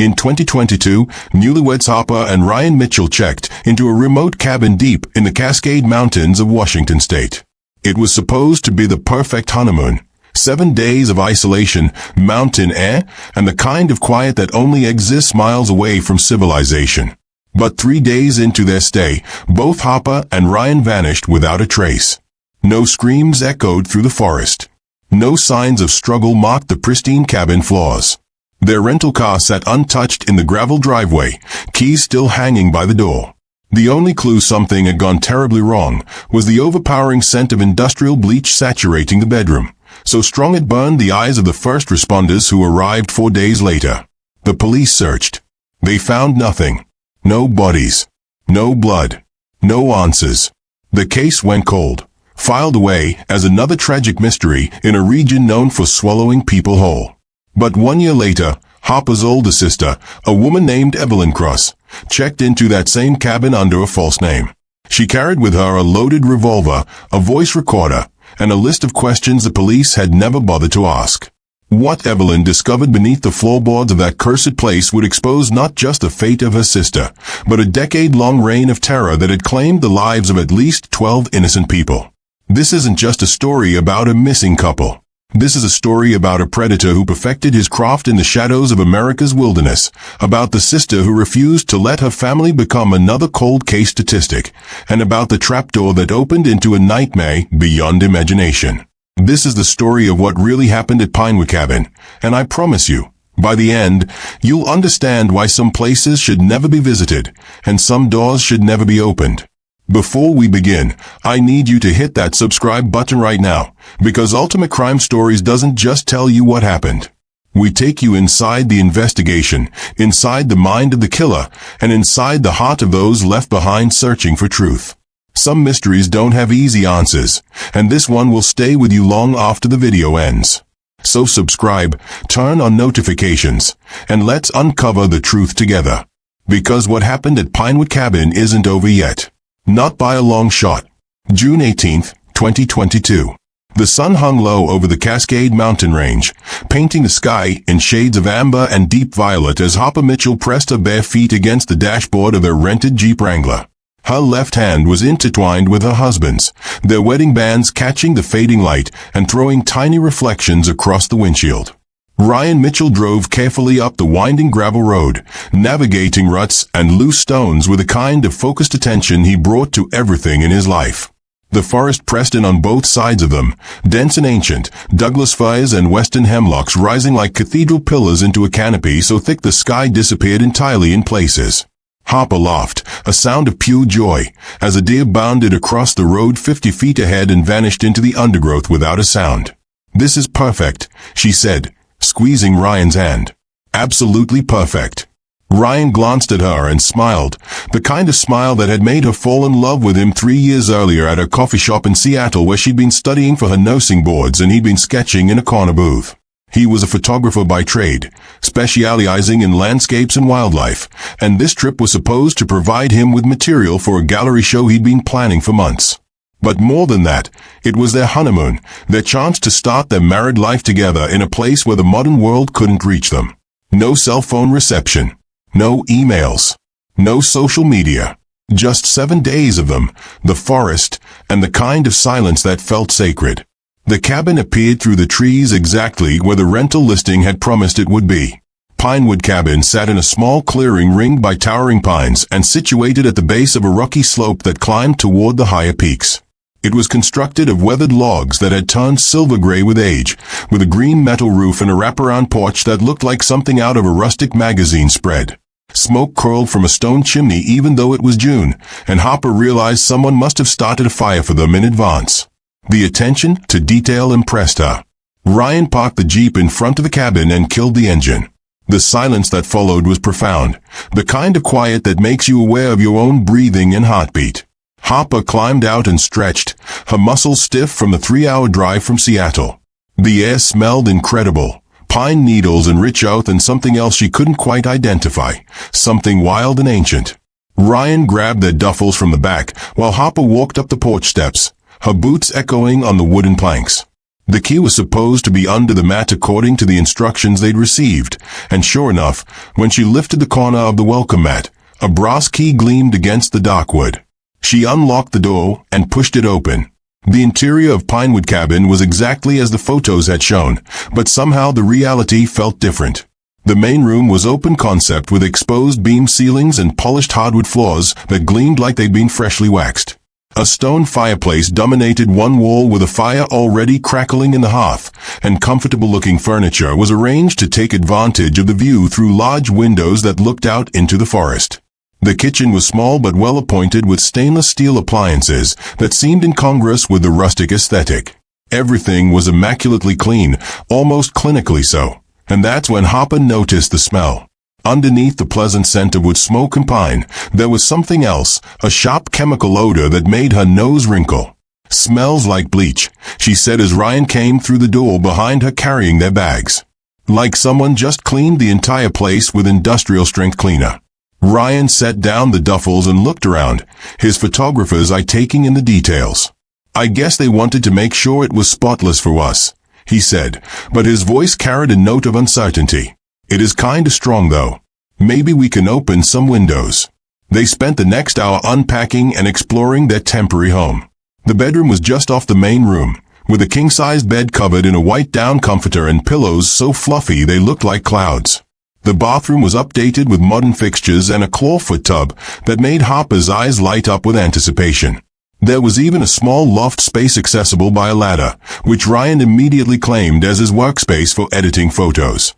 In 2022, newlyweds Harper and Ryan Mitchell checked into a remote cabin deep in the Cascade Mountains of Washington state. It was supposed to be the perfect honeymoon. 7 days of isolation, mountain air, and the kind of quiet that only exists miles away from civilization. But 3 days into their stay, both Harper and Ryan vanished without a trace. No screams echoed through the forest. No signs of struggle marked the pristine cabin floors. Their rental car sat untouched in the gravel driveway, keys still hanging by the door. The only clue something had gone terribly wrong was the overpowering scent of industrial bleach saturating the bedroom, so strong it burned the eyes of the first responders who arrived 4 days later. The police searched. They found nothing. No bodies. No blood. No answers. The case went cold, filed away as another tragic mystery in a region known for swallowing people whole. But 1 year later, Harper's older sister, a woman named Evelyn Cross, checked into that same cabin under a false name. She carried with her a loaded revolver, a voice recorder, and a list of questions the police had never bothered to ask. What Evelyn discovered beneath the floorboards of that cursed place would expose not just the fate of her sister, but a decade-long reign of terror that had claimed the lives of at least 12 innocent people. This isn't just a story about a missing couple. This is a story about a predator who perfected his craft in the shadows of America's wilderness, about the sister who refused to let her family become another cold case statistic, and about the trapdoor that opened into a nightmare beyond imagination. This is the story of what really happened at Pinewood Cabin, and I promise you, by the end, you'll understand why some places should never be visited, and some doors should never be opened. Before we begin, I need you to hit that subscribe button right now, because Ultimate Crime Stories doesn't just tell you what happened. We take you inside the investigation, inside the mind of the killer, and inside the heart of those left behind searching for truth. Some mysteries don't have easy answers, and this one will stay with you long after the video ends. So subscribe, turn on notifications, and let's uncover the truth together. Because what happened at Pinewood Cabin isn't over yet. Not by a long shot. June 18, 2022. The sun hung low over the Cascade mountain range, painting the sky in shades of amber and deep violet as Harper Mitchell pressed her bare feet against the dashboard of their rented Jeep Wrangler. Her left hand was intertwined with her husband's, their wedding bands catching the fading light and throwing tiny reflections across the windshield. Ryan Mitchell drove carefully up the winding gravel road, navigating ruts and loose stones with a kind of focused attention he brought to everything in his life. The forest pressed in on both sides of them, dense and ancient, Douglas firs and western hemlocks rising like cathedral pillars into a canopy so thick the sky disappeared entirely in places. Harper laughed, a sound of pure joy, as a deer bounded across the road 50 feet ahead and vanished into the undergrowth without a sound. "This is perfect," she said, squeezing Ryan's hand. "Absolutely perfect." Ryan glanced at her and smiled, the kind of smile that had made her fall in love with him 3 years earlier at a coffee shop in Seattle where she'd been studying for her nursing boards and he'd been sketching in a corner booth. He was a photographer by trade, specializing in landscapes and wildlife, and this trip was supposed to provide him with material for a gallery show he'd been planning for months. But more than that, it was their honeymoon, their chance to start their married life together in a place where the modern world couldn't reach them. No cell phone reception. No emails. No social media. Just 7 days of them, the forest, and the kind of silence that felt sacred. The cabin appeared through the trees exactly where the rental listing had promised it would be. Pinewood Cabin sat in a small clearing ringed by towering pines and situated at the base of a rocky slope that climbed toward the higher peaks. It was constructed of weathered logs that had turned silver gray with age, with a green metal roof and a wraparound porch that looked like something out of a rustic magazine spread. Smoke curled from a stone chimney even though it was June, and Harper realized someone must have started a fire for them in advance. The attention to detail impressed her. Ryan parked the Jeep in front of the cabin and killed the engine. The silence that followed was profound, the kind of quiet that makes you aware of your own breathing and heartbeat. Harper climbed out and stretched, her muscles stiff from the 3-hour drive from Seattle. The air smelled incredible, pine needles and rich earth and something else she couldn't quite identify, something wild and ancient. Ryan grabbed their duffels from the back while Harper walked up the porch steps, her boots echoing on the wooden planks. The key was supposed to be under the mat according to the instructions they'd received, and sure enough, when she lifted the corner of the welcome mat, a brass key gleamed against the dark wood. She unlocked the door and pushed it open. The interior of Pinewood Cabin was exactly as the photos had shown, but somehow the reality felt different. The main room was open concept with exposed beam ceilings and polished hardwood floors that gleamed like they'd been freshly waxed. A stone fireplace dominated one wall with a fire already crackling in the hearth, and comfortable-looking furniture was arranged to take advantage of the view through large windows that looked out into the forest. The kitchen was small but well-appointed with stainless steel appliances that seemed incongruous with the rustic aesthetic. Everything was immaculately clean, almost clinically so, and that's when Harper noticed the smell. Underneath the pleasant scent of wood smoke and pine, there was something else, a sharp chemical odor that made her nose wrinkle. "Smells like bleach," she said as Ryan came through the door behind her carrying their bags. "Like someone just cleaned the entire place with industrial-strength cleaner." Ryan set down the duffels and looked around, his photographer's eye taking in the details. "I guess they wanted to make sure it was spotless for us," he said, but his voice carried a note of uncertainty. "It is kinda strong though. Maybe we can open some windows." They spent the next hour unpacking and exploring their temporary home. The bedroom was just off the main room, with a king-sized bed covered in a white down comforter and pillows so fluffy they looked like clouds. The bathroom was updated with modern fixtures and a clawfoot tub that made Harper's eyes light up with anticipation. There was even a small loft space accessible by a ladder, which Ryan immediately claimed as his workspace for editing photos.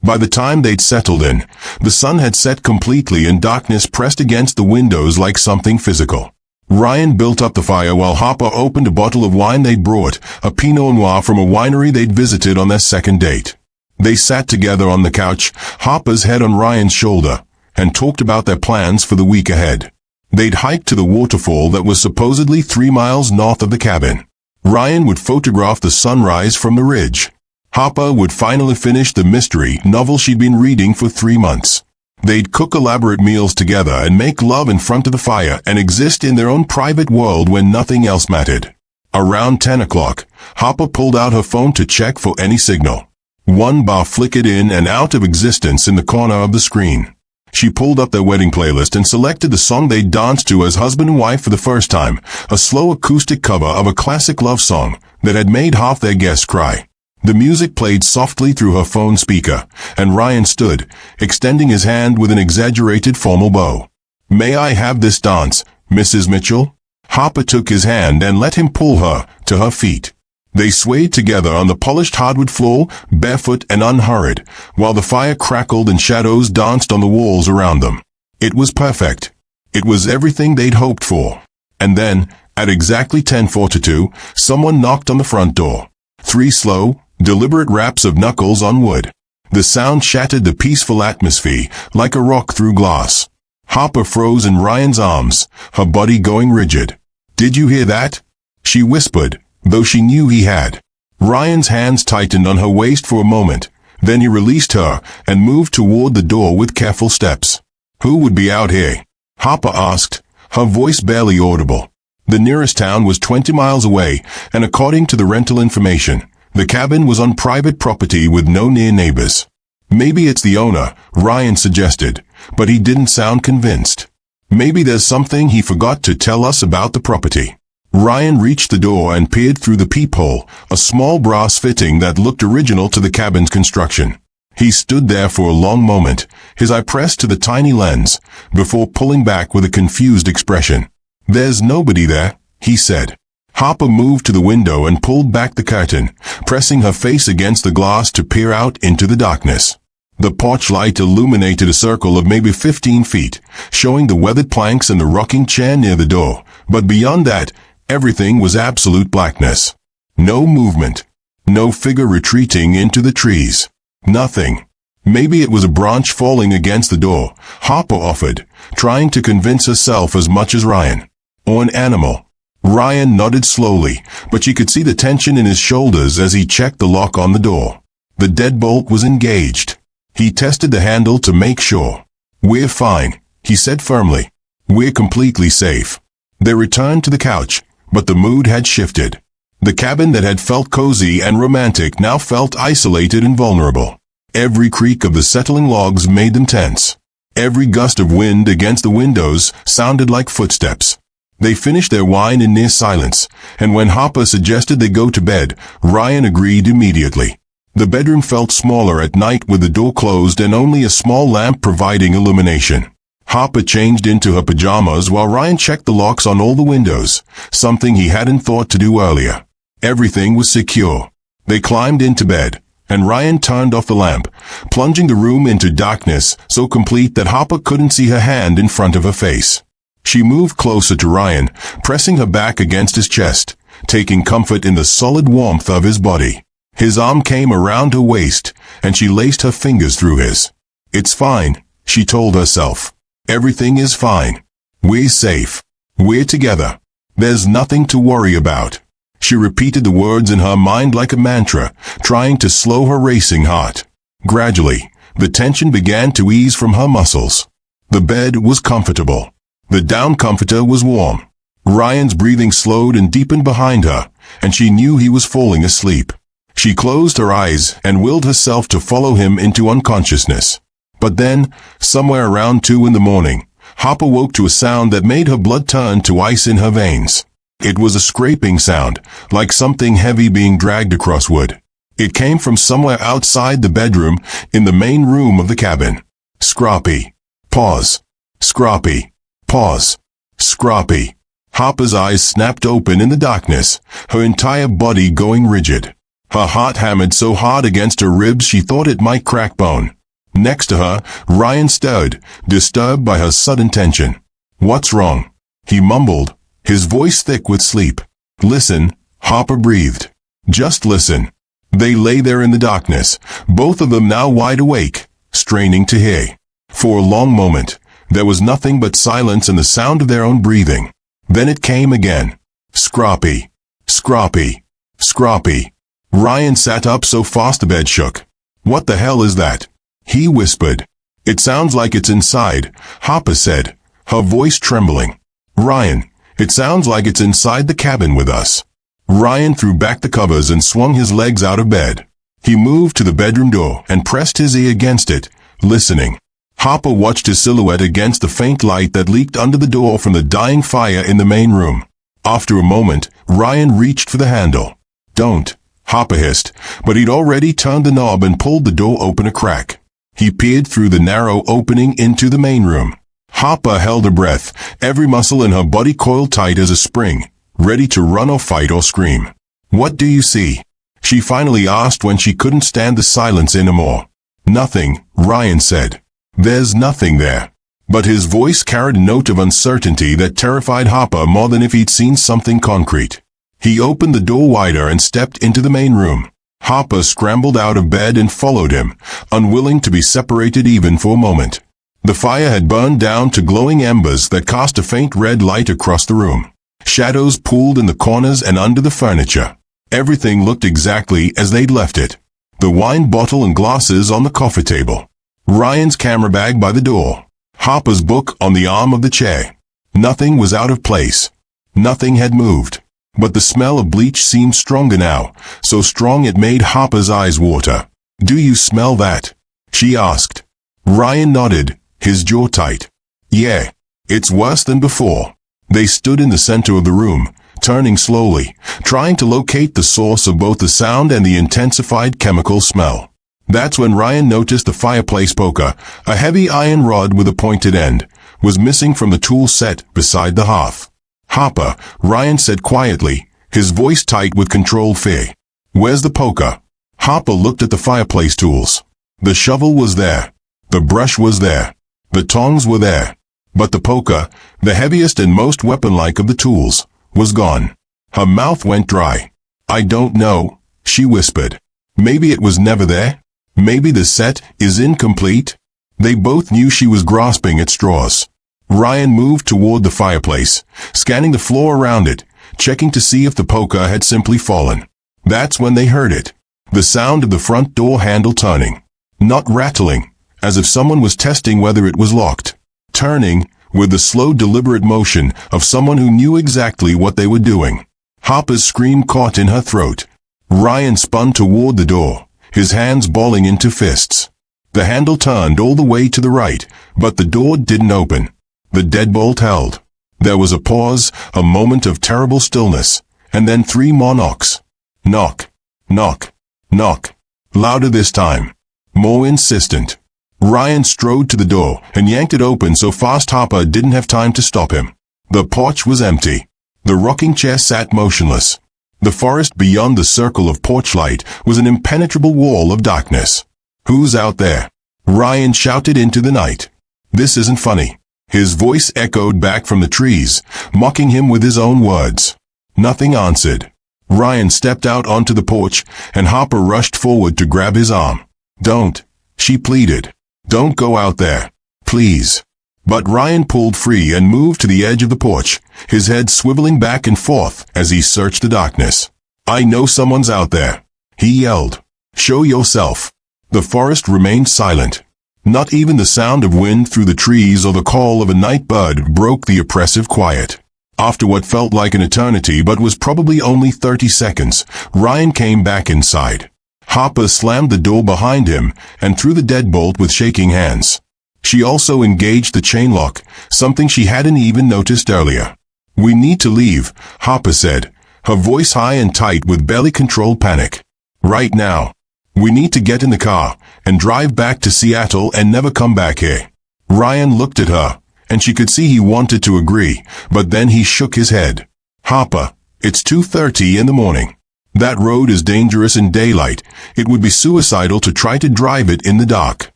By the time they'd settled in, the sun had set completely and darkness pressed against the windows like something physical. Ryan built up the fire while Harper opened a bottle of wine they'd brought, a Pinot Noir from a winery they'd visited on their second date. They sat together on the couch, Harper's head on Ryan's shoulder, and talked about their plans for the week ahead. They'd hike to the waterfall that was supposedly 3 miles north of the cabin. Ryan would photograph the sunrise from the ridge. Harper would finally finish the mystery novel she'd been reading for 3 months. They'd cook elaborate meals together and make love in front of the fire and exist in their own private world when nothing else mattered. Around 10 o'clock, Harper pulled out her phone to check for any signal. One bar flickered in and out of existence in the corner of the screen. She pulled up their wedding playlist and selected the song they'd danced to as husband and wife for the first time, a slow acoustic cover of a classic love song that had made half their guests cry. The music played softly through her phone speaker, and Ryan stood, extending his hand with an exaggerated formal bow. "May I have this dance, Mrs. Mitchell?" Harper took his hand and let him pull her to her feet. They swayed together on the polished hardwood floor, barefoot and unhurried, while the fire crackled and shadows danced on the walls around them. It was perfect. It was everything they'd hoped for. And then, at exactly 10:42, someone knocked on the front door. 3 slow, deliberate raps of knuckles on wood. The sound shattered the peaceful atmosphere like a rock through glass. Harper froze in Ryan's arms, her body going rigid. "Did you hear that?" she whispered, though she knew he had. Ryan's hands tightened on her waist for a moment, then he released her and moved toward the door with careful steps. "Who would be out here?" Harper asked, her voice barely audible. The nearest town was 20 miles away, and according to the rental information, the cabin was on private property with no near neighbors. "Maybe it's the owner," Ryan suggested, but he didn't sound convinced. "Maybe there's something he forgot to tell us about the property." Ryan reached the door and peered through the peephole, a small brass fitting that looked original to the cabin's construction. He stood there for a long moment, his eye pressed to the tiny lens, before pulling back with a confused expression. "There's nobody there," he said. Harper moved to the window and pulled back the curtain, pressing her face against the glass to peer out into the darkness. The porch light illuminated a circle of maybe 15 feet, showing the weathered planks and the rocking chair near the door, but beyond that, everything was absolute blackness. No movement. No figure retreating into the trees. Nothing. "Maybe it was a branch falling against the door," Harper offered, trying to convince herself as much as Ryan. "Or an animal." Ryan nodded slowly, but she could see the tension in his shoulders as he checked the lock on the door. The deadbolt was engaged. He tested the handle to make sure. "We're fine," he said firmly. "We're completely safe." They returned to the couch, but the mood had shifted. The cabin that had felt cozy and romantic now felt isolated and vulnerable. Every creak of the settling logs made them tense. Every gust of wind against the windows sounded like footsteps. They finished their wine in near silence, and when Harper suggested they go to bed, Ryan agreed immediately. The bedroom felt smaller at night with the door closed and only a small lamp providing illumination. Harper changed into her pajamas while Ryan checked the locks on all the windows, something he hadn't thought to do earlier. Everything was secure. They climbed into bed, and Ryan turned off the lamp, plunging the room into darkness so complete that Harper couldn't see her hand in front of her face. She moved closer to Ryan, pressing her back against his chest, taking comfort in the solid warmth of his body. His arm came around her waist, and she laced her fingers through his. "It's fine," she told herself. "Everything is fine. We're safe. We're together. There's nothing to worry about." She repeated the words in her mind like a mantra, trying to slow her racing heart. Gradually, the tension began to ease from her muscles. The bed was comfortable. The down comforter was warm. Ryan's breathing slowed and deepened behind her, and she knew he was falling asleep. She closed her eyes and willed herself to follow him into unconsciousness. But then, somewhere around 2 in the morning, Harper woke to a sound that made her blood turn to ice in her veins. It was a scraping sound, like something heavy being dragged across wood. It came from somewhere outside the bedroom, in the main room of the cabin. Scrappy. Pause. Scrappy. Pause. Scrappy. Harper's eyes snapped open in the darkness, her entire body going rigid. Her heart hammered so hard against her ribs she thought it might crack bone. Next to her, Ryan stirred, disturbed by her sudden tension. "What's wrong?" he mumbled, his voice thick with sleep. "Listen," Harper breathed. "Just listen." They lay there in the darkness, both of them now wide awake, straining to hear. For a long moment, there was nothing but silence and the sound of their own breathing. Then it came again. Scrappy. Scrappy. Scrappy. Ryan sat up so fast the bed shook. "What the hell is that?" he whispered. "It sounds like it's inside," Harper said, her voice trembling. "Ryan, it sounds like it's inside the cabin with us." Ryan threw back the covers and swung his legs out of bed. He moved to the bedroom door and pressed his ear against it, listening. Harper watched his silhouette against the faint light that leaked under the door from the dying fire in the main room. After a moment, Ryan reached for the handle. "Don't," Harper hissed, but he'd already turned the knob and pulled the door open a crack. He peered through the narrow opening into the main room. Harper held her breath, every muscle in her body coiled tight as a spring, ready to run or fight or scream. "What do you see?" she finally asked when she couldn't stand the silence anymore. "Nothing," Ryan said. "There's nothing there." But his voice carried a note of uncertainty that terrified Harper more than if he'd seen something concrete. He opened the door wider and stepped into the main room. Harper scrambled out of bed and followed him, unwilling to be separated even for a moment. The fire had burned down to glowing embers that cast a faint red light across the room. Shadows pooled in the corners and under the furniture. Everything looked exactly as they'd left it. The wine bottle and glasses on the coffee table. Ryan's camera bag by the door. Harper's book on the arm of the chair. Nothing was out of place. Nothing had moved. But the smell of bleach seemed stronger now, so strong it made Harper's eyes water. "Do you smell that?" she asked. Ryan nodded, his jaw tight. "Yeah, it's worse than before." They stood in the center of the room, turning slowly, trying to locate the source of both the sound and the intensified chemical smell. That's when Ryan noticed the fireplace poker, a heavy iron rod with a pointed end, was missing from the tool set beside the hearth. "Harper," Ryan said quietly, his voice tight with controlled fear. "Where's the poker?" Harper looked at the fireplace tools. The shovel was there. The brush was there. The tongs were there. But the poker, the heaviest and most weapon-like of the tools, was gone. Her mouth went dry. "I don't know," she whispered. "Maybe it was never there. Maybe the set is incomplete." They both knew she was grasping at straws. Ryan moved toward the fireplace, scanning the floor around it, checking to see if the poker had simply fallen. That's when they heard it. The sound of the front door handle turning. Not rattling, as if someone was testing whether it was locked. Turning, with the slow deliberate motion of someone who knew exactly what they were doing. Harper's scream caught in her throat. Ryan spun toward the door, his hands balling into fists. The handle turned all the way to the right, but the door didn't open. The deadbolt held. There was a pause, a moment of terrible stillness, and then 3 more knocks. Knock, knock, knock. Louder this time. More insistent. Ryan strode to the door and yanked it open so fast Harper didn't have time to stop him. The porch was empty. The rocking chair sat motionless. The forest beyond the circle of porch light was an impenetrable wall of darkness. "Who's out there?" Ryan shouted into the night. "This isn't funny." His voice echoed back from the trees, mocking him with his own words. Nothing answered. Ryan stepped out onto the porch, and Harper rushed forward to grab his arm. "Don't," she pleaded. "Don't go out there. Please." But Ryan pulled free and moved to the edge of the porch, his head swiveling back and forth as he searched the darkness. "I know someone's out there," he yelled. "Show yourself." The forest remained silent. Not even the sound of wind through the trees or the call of a night bird broke the oppressive quiet. After what felt like an eternity but was probably only 30 seconds, Ryan came back inside. Harper slammed the door behind him and threw the deadbolt with shaking hands. She also engaged the chain lock, something she hadn't even noticed earlier. "We need to leave," Harper said, her voice high and tight with barely controlled panic. "Right now. We need to get in the car and drive back to Seattle and never come back here." Ryan looked at her, and she could see he wanted to agree, but then he shook his head. "Harper, it's 2:30 in the morning. That road is dangerous in daylight. It would be suicidal to try to drive it in the dark.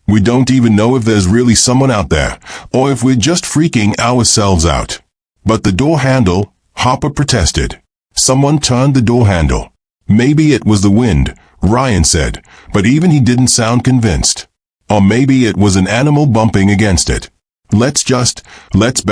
We don't even know if there's really someone out there, or if we're just freaking ourselves out." "But the door handle," Harper protested. Someone turned the door handle. "Maybe it was the wind," Ryan said, but even he didn't sound convinced. "Or maybe it was an animal bumping against it. Let's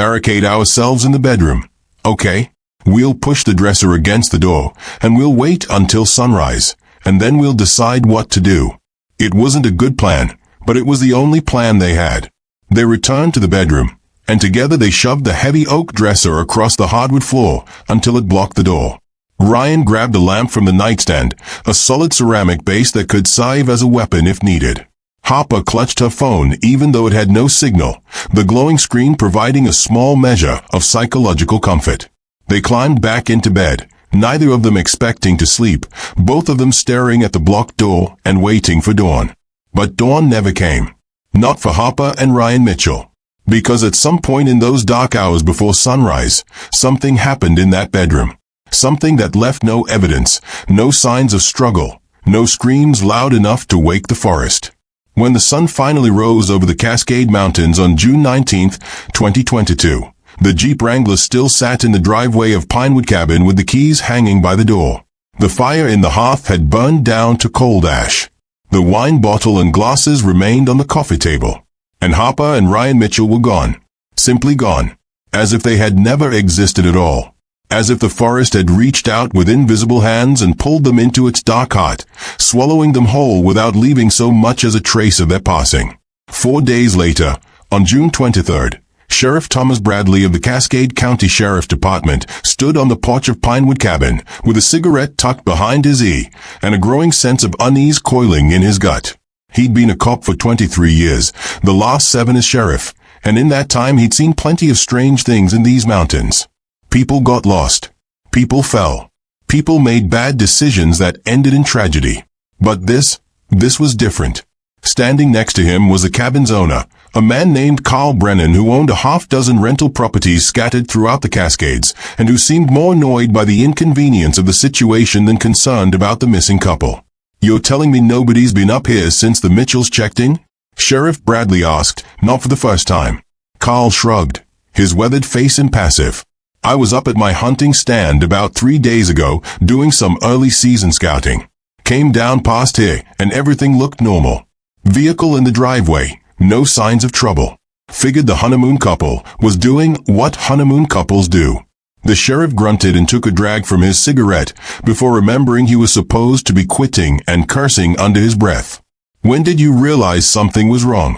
barricade ourselves in the bedroom. Okay? We'll push the dresser against the door, and we'll wait until sunrise, and then we'll decide what to do." It wasn't a good plan, but it was the only plan they had. They returned to the bedroom, and together they shoved the heavy oak dresser across the hardwood floor until it blocked the door. Ryan grabbed a lamp from the nightstand, a solid ceramic base that could serve as a weapon if needed. Harper clutched her phone even though it had no signal, the glowing screen providing a small measure of psychological comfort. They climbed back into bed, neither of them expecting to sleep, both of them staring at the blocked door and waiting for dawn. But dawn never came. Not for Harper and Ryan Mitchell. Because at some point in those dark hours before sunrise, something happened in that bedroom. Something that left no evidence, no signs of struggle, no screams loud enough to wake the forest. When the sun finally rose over the Cascade Mountains on June 19, 2022, the Jeep Wrangler still sat in the driveway of Pinewood Cabin with the keys hanging by the door. The fire in the hearth had burned down to cold ash. The wine bottle and glasses remained on the coffee table. And Harper and Ryan Mitchell were gone. Simply gone. As if they had never existed at all. As if the forest had reached out with invisible hands and pulled them into its dark heart, swallowing them whole without leaving so much as a trace of their passing. 4 days later, on June 23rd, Sheriff Thomas Bradley of the Cascade County Sheriff Department stood on the porch of Pinewood Cabin with a cigarette tucked behind his ear and a growing sense of unease coiling in his gut. He'd been a cop for 23 years, the last 7 as sheriff, and in that time he'd seen plenty of strange things in these mountains. People got lost. People fell. People made bad decisions that ended in tragedy. But this was different. Standing next to him was the cabin's owner, a man named Carl Brennan who owned a half-dozen rental properties scattered throughout the Cascades, and who seemed more annoyed by the inconvenience of the situation than concerned about the missing couple. "You're telling me nobody's been up here since the Mitchells checked in?" Sheriff Bradley asked, not for the first time. Carl shrugged, his weathered face impassive. "I was up at my hunting stand about 3 days ago doing some early season scouting. Came down past here and everything looked normal. Vehicle in the driveway, no signs of trouble. Figured the honeymoon couple was doing what honeymoon couples do." The sheriff grunted and took a drag from his cigarette before remembering he was supposed to be quitting and cursing under his breath. "When did you realize something was wrong?"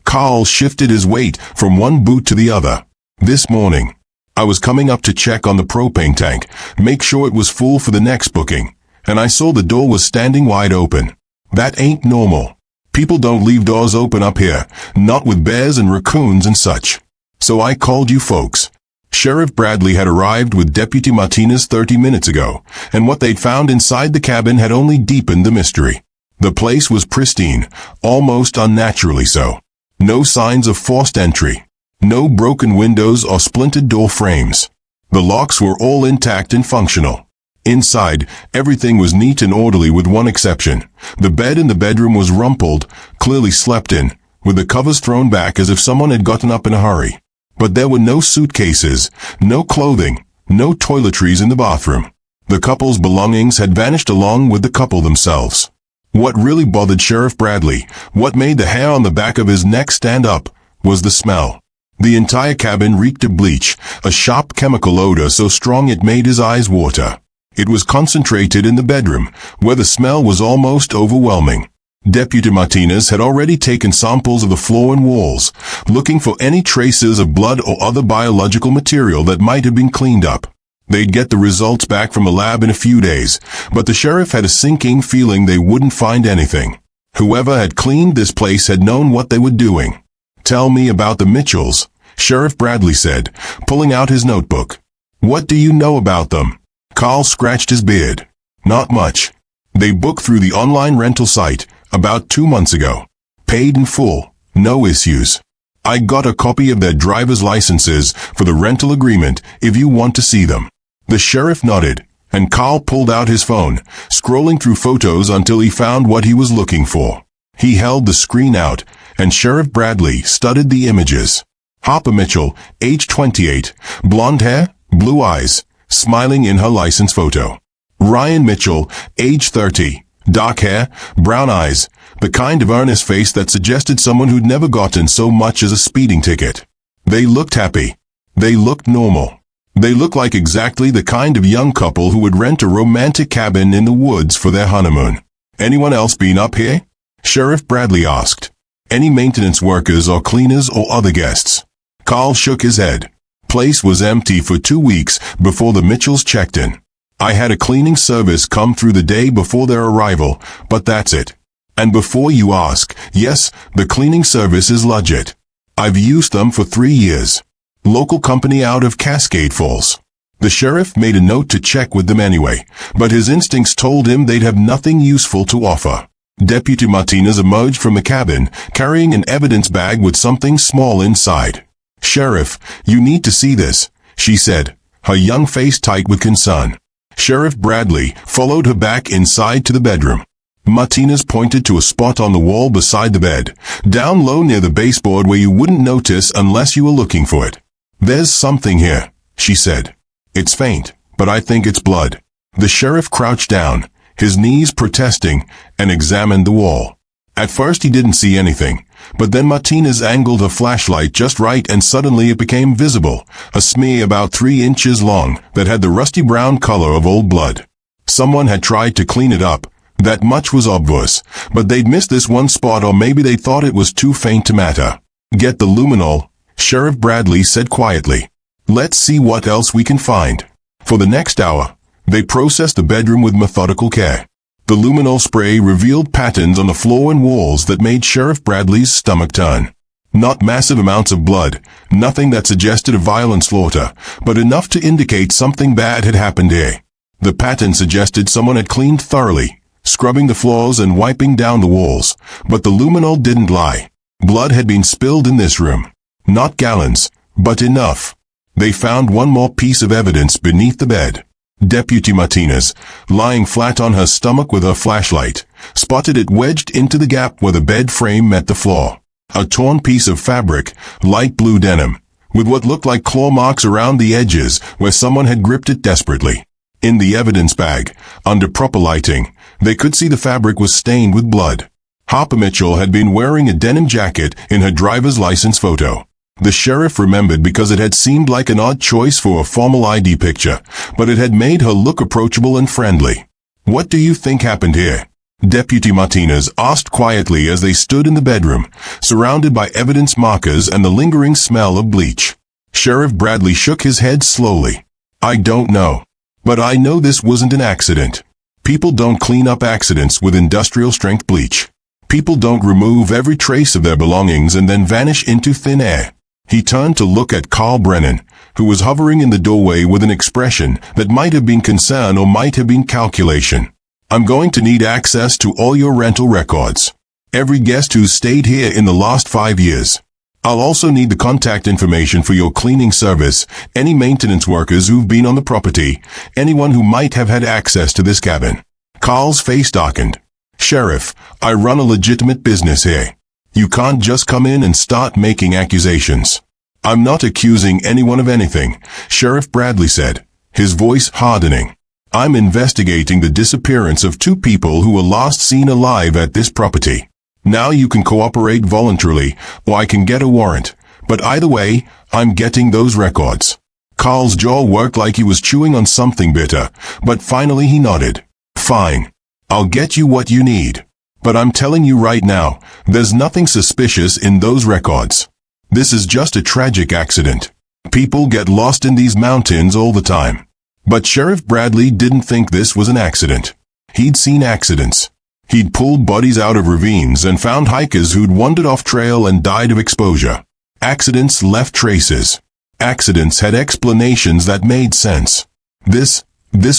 Carl shifted his weight from one boot to the other. "This morning." I was coming up to check on the propane tank, make sure it was full for the next booking, and I saw the door was standing wide open. That ain't normal. People don't leave doors open up here, not with bears and raccoons and such. So I called you folks. Sheriff Bradley had arrived with Deputy Martinez 30 minutes ago, and what they'd found inside the cabin had only deepened the mystery. The place was pristine, almost unnaturally so. No signs of forced entry. No broken windows or splintered door frames. The locks were all intact and functional. Inside, everything was neat and orderly with one exception. The bed in the bedroom was rumpled, clearly slept in, with the covers thrown back as if someone had gotten up in a hurry. But there were no suitcases, no clothing, no toiletries in the bathroom. The couple's belongings had vanished along with the couple themselves. What really bothered Sheriff Bradley, what made the hair on the back of his neck stand up, was the smell. The entire cabin reeked of bleach, a sharp chemical odor so strong it made his eyes water. It was concentrated in the bedroom, where the smell was almost overwhelming. Deputy Martinez had already taken samples of the floor and walls, looking for any traces of blood or other biological material that might have been cleaned up. They'd get the results back from a lab in a few days, but the sheriff had a sinking feeling they wouldn't find anything. Whoever had cleaned this place had known what they were doing. "Tell me about the Mitchells," Sheriff Bradley said, pulling out his notebook. "What do you know about them?" Carl scratched his beard. "Not much. They booked through the online rental site about 2 months ago. Paid in full. No issues. I got a copy of their driver's licenses for the rental agreement if you want to see them." The sheriff nodded, and Carl pulled out his phone, scrolling through photos until he found what he was looking for. He held the screen out, and Sheriff Bradley studied the images. Harper Mitchell, age 28, blonde hair, blue eyes, smiling in her license photo. Ryan Mitchell, age 30, dark hair, brown eyes, the kind of earnest face that suggested someone who'd never gotten so much as a speeding ticket. They looked happy. They looked normal. They looked like exactly the kind of young couple who would rent a romantic cabin in the woods for their honeymoon. "Anyone else been up here?" Sheriff Bradley asked. "Any maintenance workers or cleaners or other guests?" Carl shook his head. "Place was empty for 2 weeks before the Mitchells checked in. I had a cleaning service come through the day before their arrival, but that's it. And before you ask, yes, the cleaning service is legit. I've used them for 3 years. Local company out of Cascade Falls." The sheriff made a note to check with them anyway, but his instincts told him they'd have nothing useful to offer. Deputy Martinez emerged from the cabin, carrying an evidence bag with something small inside. "Sheriff, you need to see this," she said, her young face tight with concern. Sheriff Bradley followed her back inside to the bedroom. Martinez pointed to a spot on the wall beside the bed, down low near the baseboard where you wouldn't notice unless you were looking for it. "There's something here," she said. "It's faint, but I think it's blood." The sheriff crouched down, his knees protesting, and examined the wall. At first he didn't see anything, but then Martinez angled her flashlight just right and suddenly it became visible, a smear about 3 inches long that had the rusty brown color of old blood. Someone had tried to clean it up, that much was obvious, but they'd missed this one spot or maybe they thought it was too faint to matter. "Get the luminol," Sheriff Bradley said quietly. "Let's see what else we can find." For the next hour, they processed the bedroom with methodical care. The luminol spray revealed patterns on the floor and walls that made Sheriff Bradley's stomach turn. Not massive amounts of blood, nothing that suggested a violent slaughter, but enough to indicate something bad had happened here. The pattern suggested someone had cleaned thoroughly, scrubbing the floors and wiping down the walls, but the luminol didn't lie. Blood had been spilled in this room. Not gallons, but enough. They found one more piece of evidence beneath the bed. Deputy Martinez, lying flat on her stomach with her flashlight, spotted it wedged into the gap where the bed frame met the floor. A torn piece of fabric, light blue denim, with what looked like claw marks around the edges where someone had gripped it desperately. In the evidence bag, under proper lighting, they could see the fabric was stained with blood. Harper Mitchell had been wearing a denim jacket in her driver's license photo. The sheriff remembered because it had seemed like an odd choice for a formal ID picture, but it had made her look approachable and friendly. "What do you think happened here?" Deputy Martinez asked quietly as they stood in the bedroom, surrounded by evidence markers and the lingering smell of bleach. Sheriff Bradley shook his head slowly. I don't know. But I know this wasn't an accident. People don't clean up accidents with industrial-strength bleach. People don't remove every trace of their belongings and then vanish into thin air. He turned to look at Carl Brennan, who was hovering in the doorway with an expression that might have been concern or might have been calculation. I'm going to need access to all your rental records. Every guest who's stayed here in the last 5 years. I'll also need the contact information for your cleaning service, any maintenance workers who've been on the property, anyone who might have had access to this cabin. Carl's face darkened. Sheriff, I run a legitimate business here. You can't just come in and start making accusations. I'm not accusing anyone of anything, Sheriff Bradley said, his voice hardening. I'm investigating the disappearance of 2 people who were last seen alive at this property. Now you can cooperate voluntarily, or I can get a warrant. But either way, I'm getting those records. Carl's jaw worked like he was chewing on something bitter, but finally he nodded. Fine. I'll get you what you need. But I'm telling you right now, there's nothing suspicious in those records. This is just a tragic accident. People get lost in these mountains all the time. But Sheriff Bradley didn't think this was an accident. He'd seen accidents. He'd pulled bodies out of ravines and found hikers who'd wandered off trail and died of exposure. Accidents left traces. Accidents had explanations that made sense. This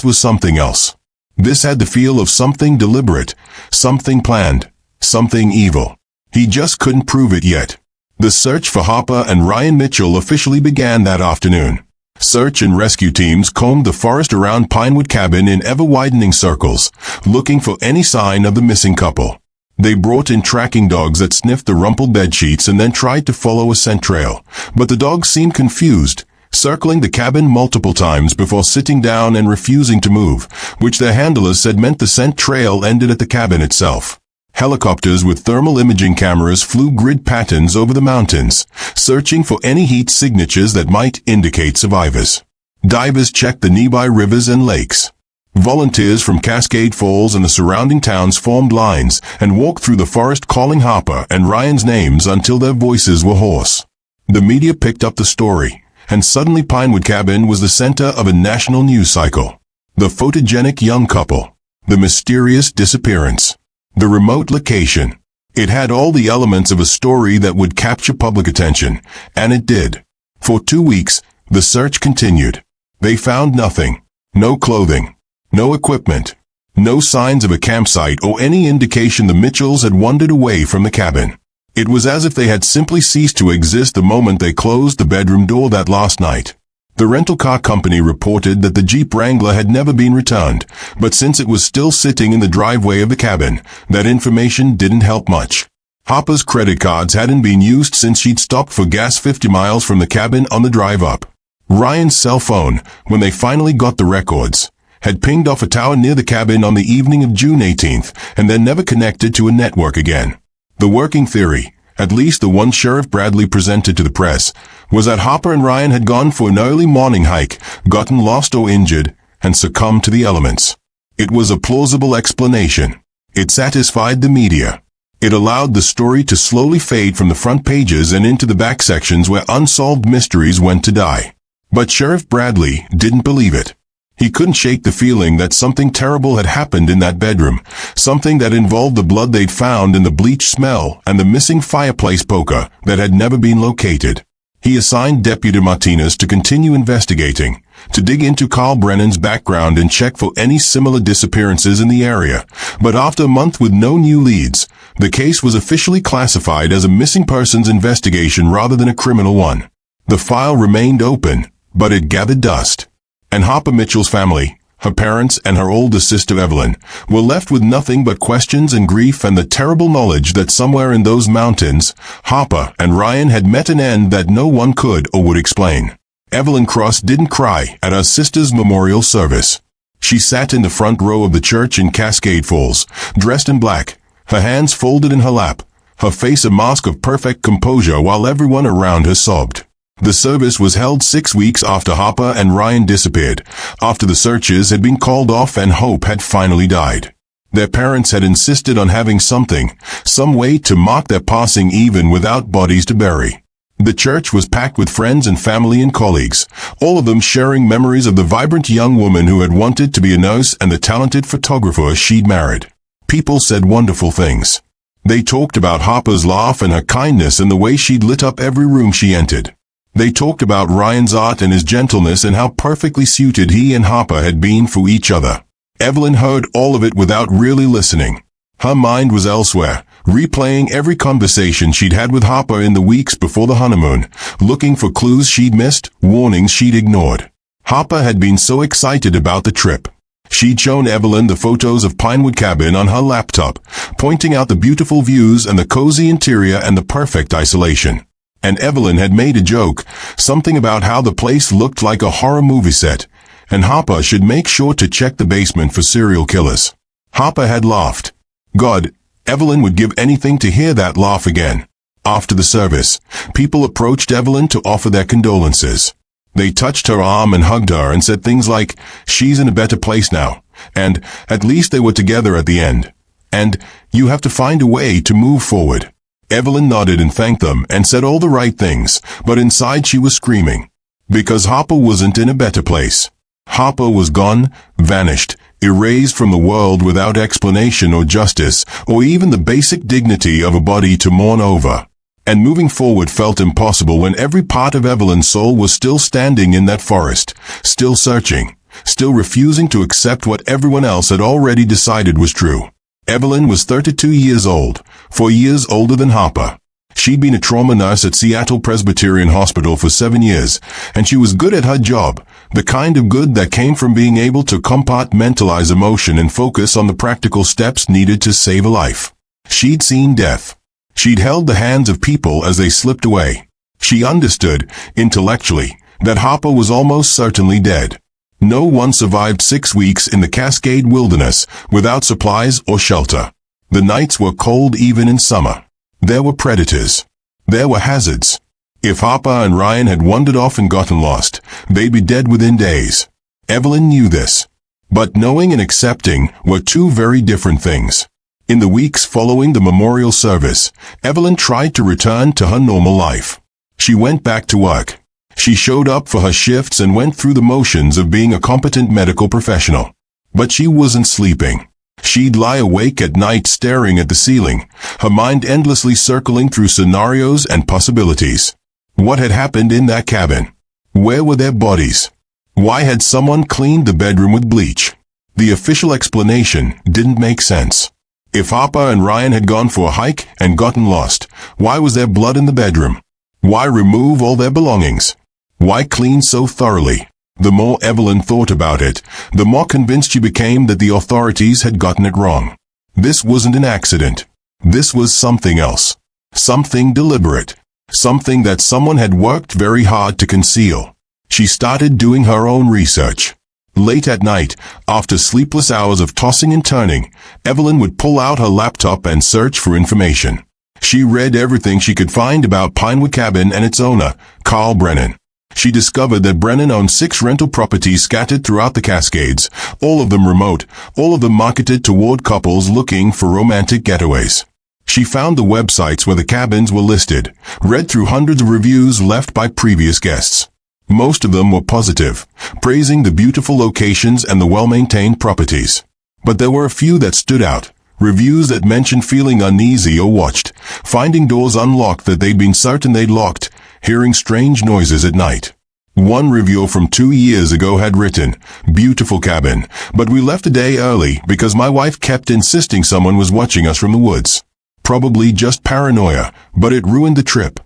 was something else. This had the feel of something deliberate, something planned, something evil. He just couldn't prove it yet. The search for Harper and Ryan Mitchell officially began that afternoon. Search and rescue teams combed the forest around Pinewood Cabin in ever-widening circles, looking for any sign of the missing couple. They brought in tracking dogs that sniffed the rumpled bedsheets and then tried to follow a scent trail, but the dogs seemed confused, circling the cabin multiple times before sitting down and refusing to move, which their handlers said meant the scent trail ended at the cabin itself. Helicopters with thermal imaging cameras flew grid patterns over the mountains, searching for any heat signatures that might indicate survivors. Divers checked the nearby rivers and lakes. Volunteers from Cascade Falls and the surrounding towns formed lines and walked through the forest calling Harper and Ryan's names until their voices were hoarse. The media picked up the story, and suddenly Pinewood Cabin was the center of a national news cycle. The photogenic young couple. The mysterious disappearance. The remote location. It had all the elements of a story that would capture public attention, and it did. For 2 weeks, the search continued. They found nothing. No clothing. No equipment. No signs of a campsite or any indication the Mitchells had wandered away from the cabin. It was as if they had simply ceased to exist the moment they closed the bedroom door that last night. The rental car company reported that the Jeep Wrangler had never been returned, but since it was still sitting in the driveway of the cabin, that information didn't help much. Harper's credit cards hadn't been used since she'd stopped for gas 50 miles from the cabin on the drive up. Ryan's cell phone, when they finally got the records, had pinged off a tower near the cabin on the evening of June 18th, and then never connected to a network again. The working theory, at least the one Sheriff Bradley presented to the press, was that Harper and Ryan had gone for an early morning hike, gotten lost or injured, and succumbed to the elements. It was a plausible explanation. It satisfied the media. It allowed the story to slowly fade from the front pages and into the back sections where unsolved mysteries went to die. But Sheriff Bradley didn't believe it. He couldn't shake the feeling that something terrible had happened in that bedroom, something that involved the blood they'd found and the bleach smell and the missing fireplace poker that had never been located. He assigned Deputy Martinez to continue investigating, to dig into Carl Brennan's background and check for any similar disappearances in the area. But after a month with no new leads, the case was officially classified as a missing persons investigation rather than a criminal one. The file remained open, but it gathered dust. And Harper Mitchell's family, her parents and her older sister Evelyn, were left with nothing but questions and grief and the terrible knowledge that somewhere in those mountains, Harper and Ryan had met an end that no one could or would explain. Evelyn Cross didn't cry at her sister's memorial service. She sat in the front row of the church in Cascade Falls, dressed in black, her hands folded in her lap, her face a mask of perfect composure while everyone around her sobbed. The service was held 6 weeks after Harper and Ryan disappeared, after the searches had been called off and hope had finally died. Their parents had insisted on having something, some way to mark their passing even without bodies to bury. The church was packed with friends and family and colleagues, all of them sharing memories of the vibrant young woman who had wanted to be a nurse and the talented photographer she'd married. People said wonderful things. They talked about Harper's laugh and her kindness and the way she'd lit up every room she entered. They talked about Ryan's art and his gentleness and how perfectly suited he and Harper had been for each other. Evelyn heard all of it without really listening. Her mind was elsewhere, replaying every conversation she'd had with Harper in the weeks before the honeymoon, looking for clues she'd missed, warnings she'd ignored. Harper had been so excited about the trip. She'd shown Evelyn the photos of Pinewood Cabin on her laptop, pointing out the beautiful views and the cozy interior and the perfect isolation. And Evelyn had made a joke, something about how the place looked like a horror movie set, and Harper should make sure to check the basement for serial killers. Harper had laughed. God, Evelyn would give anything to hear that laugh again. After the service, people approached Evelyn to offer their condolences. They touched her arm and hugged her and said things like, "She's in a better place now," and "At least they were together at the end," and "You have to find a way to move forward." Evelyn nodded and thanked them and said all the right things, but inside she was screaming. Because Harper wasn't in a better place. Harper was gone, vanished, erased from the world without explanation or justice, or even the basic dignity of a body to mourn over. And moving forward felt impossible when every part of Evelyn's soul was still standing in that forest, still searching, still refusing to accept what everyone else had already decided was true. Evelyn was 32 years old, 4 years older than Harper. She'd been a trauma nurse at Seattle Presbyterian Hospital for 7 years, and she was good at her job, the kind of good that came from being able to compartmentalize emotion and focus on the practical steps needed to save a life. She'd seen death. She'd held the hands of people as they slipped away. She understood, intellectually, that Harper was almost certainly dead. No one survived 6 weeks in the Cascade wilderness without supplies or shelter. The nights were cold even in summer. There were predators. There were hazards. If Harper and Ryan had wandered off and gotten lost, they'd be dead within days. Evelyn knew this. But knowing and accepting were two very different things. In the weeks following the memorial service, Evelyn tried to return to her normal life. She went back to work. She showed up for her shifts and went through the motions of being a competent medical professional. But she wasn't sleeping. She'd lie awake at night staring at the ceiling, her mind endlessly circling through scenarios and possibilities. What had happened in that cabin? Where were their bodies? Why had someone cleaned the bedroom with bleach? The official explanation didn't make sense. If Harper and Ryan had gone for a hike and gotten lost, why was there blood in the bedroom? Why remove all their belongings? Why clean so thoroughly? The more Evelyn thought about it, the more convinced she became that the authorities had gotten it wrong. This wasn't an accident. This was something else. Something deliberate. Something that someone had worked very hard to conceal. She started doing her own research. Late at night, after sleepless hours of tossing and turning, Evelyn would pull out her laptop and search for information. She read everything she could find about Pinewood Cabin and its owner, Carl Brennan. She discovered that Brennan owned 6 rental properties scattered throughout the Cascades, all of them remote, all of them marketed toward couples looking for romantic getaways. She found the websites where the cabins were listed, read through hundreds of reviews left by previous guests. Most of them were positive, praising the beautiful locations and the well-maintained properties. But there were a few that stood out, reviews that mentioned feeling uneasy or watched, finding doors unlocked that they'd been certain they'd locked, hearing strange noises at night. One reviewer from 2 years ago had written, "Beautiful cabin, but we left a day early because my wife kept insisting someone was watching us from the woods. Probably just paranoia, but it ruined the trip."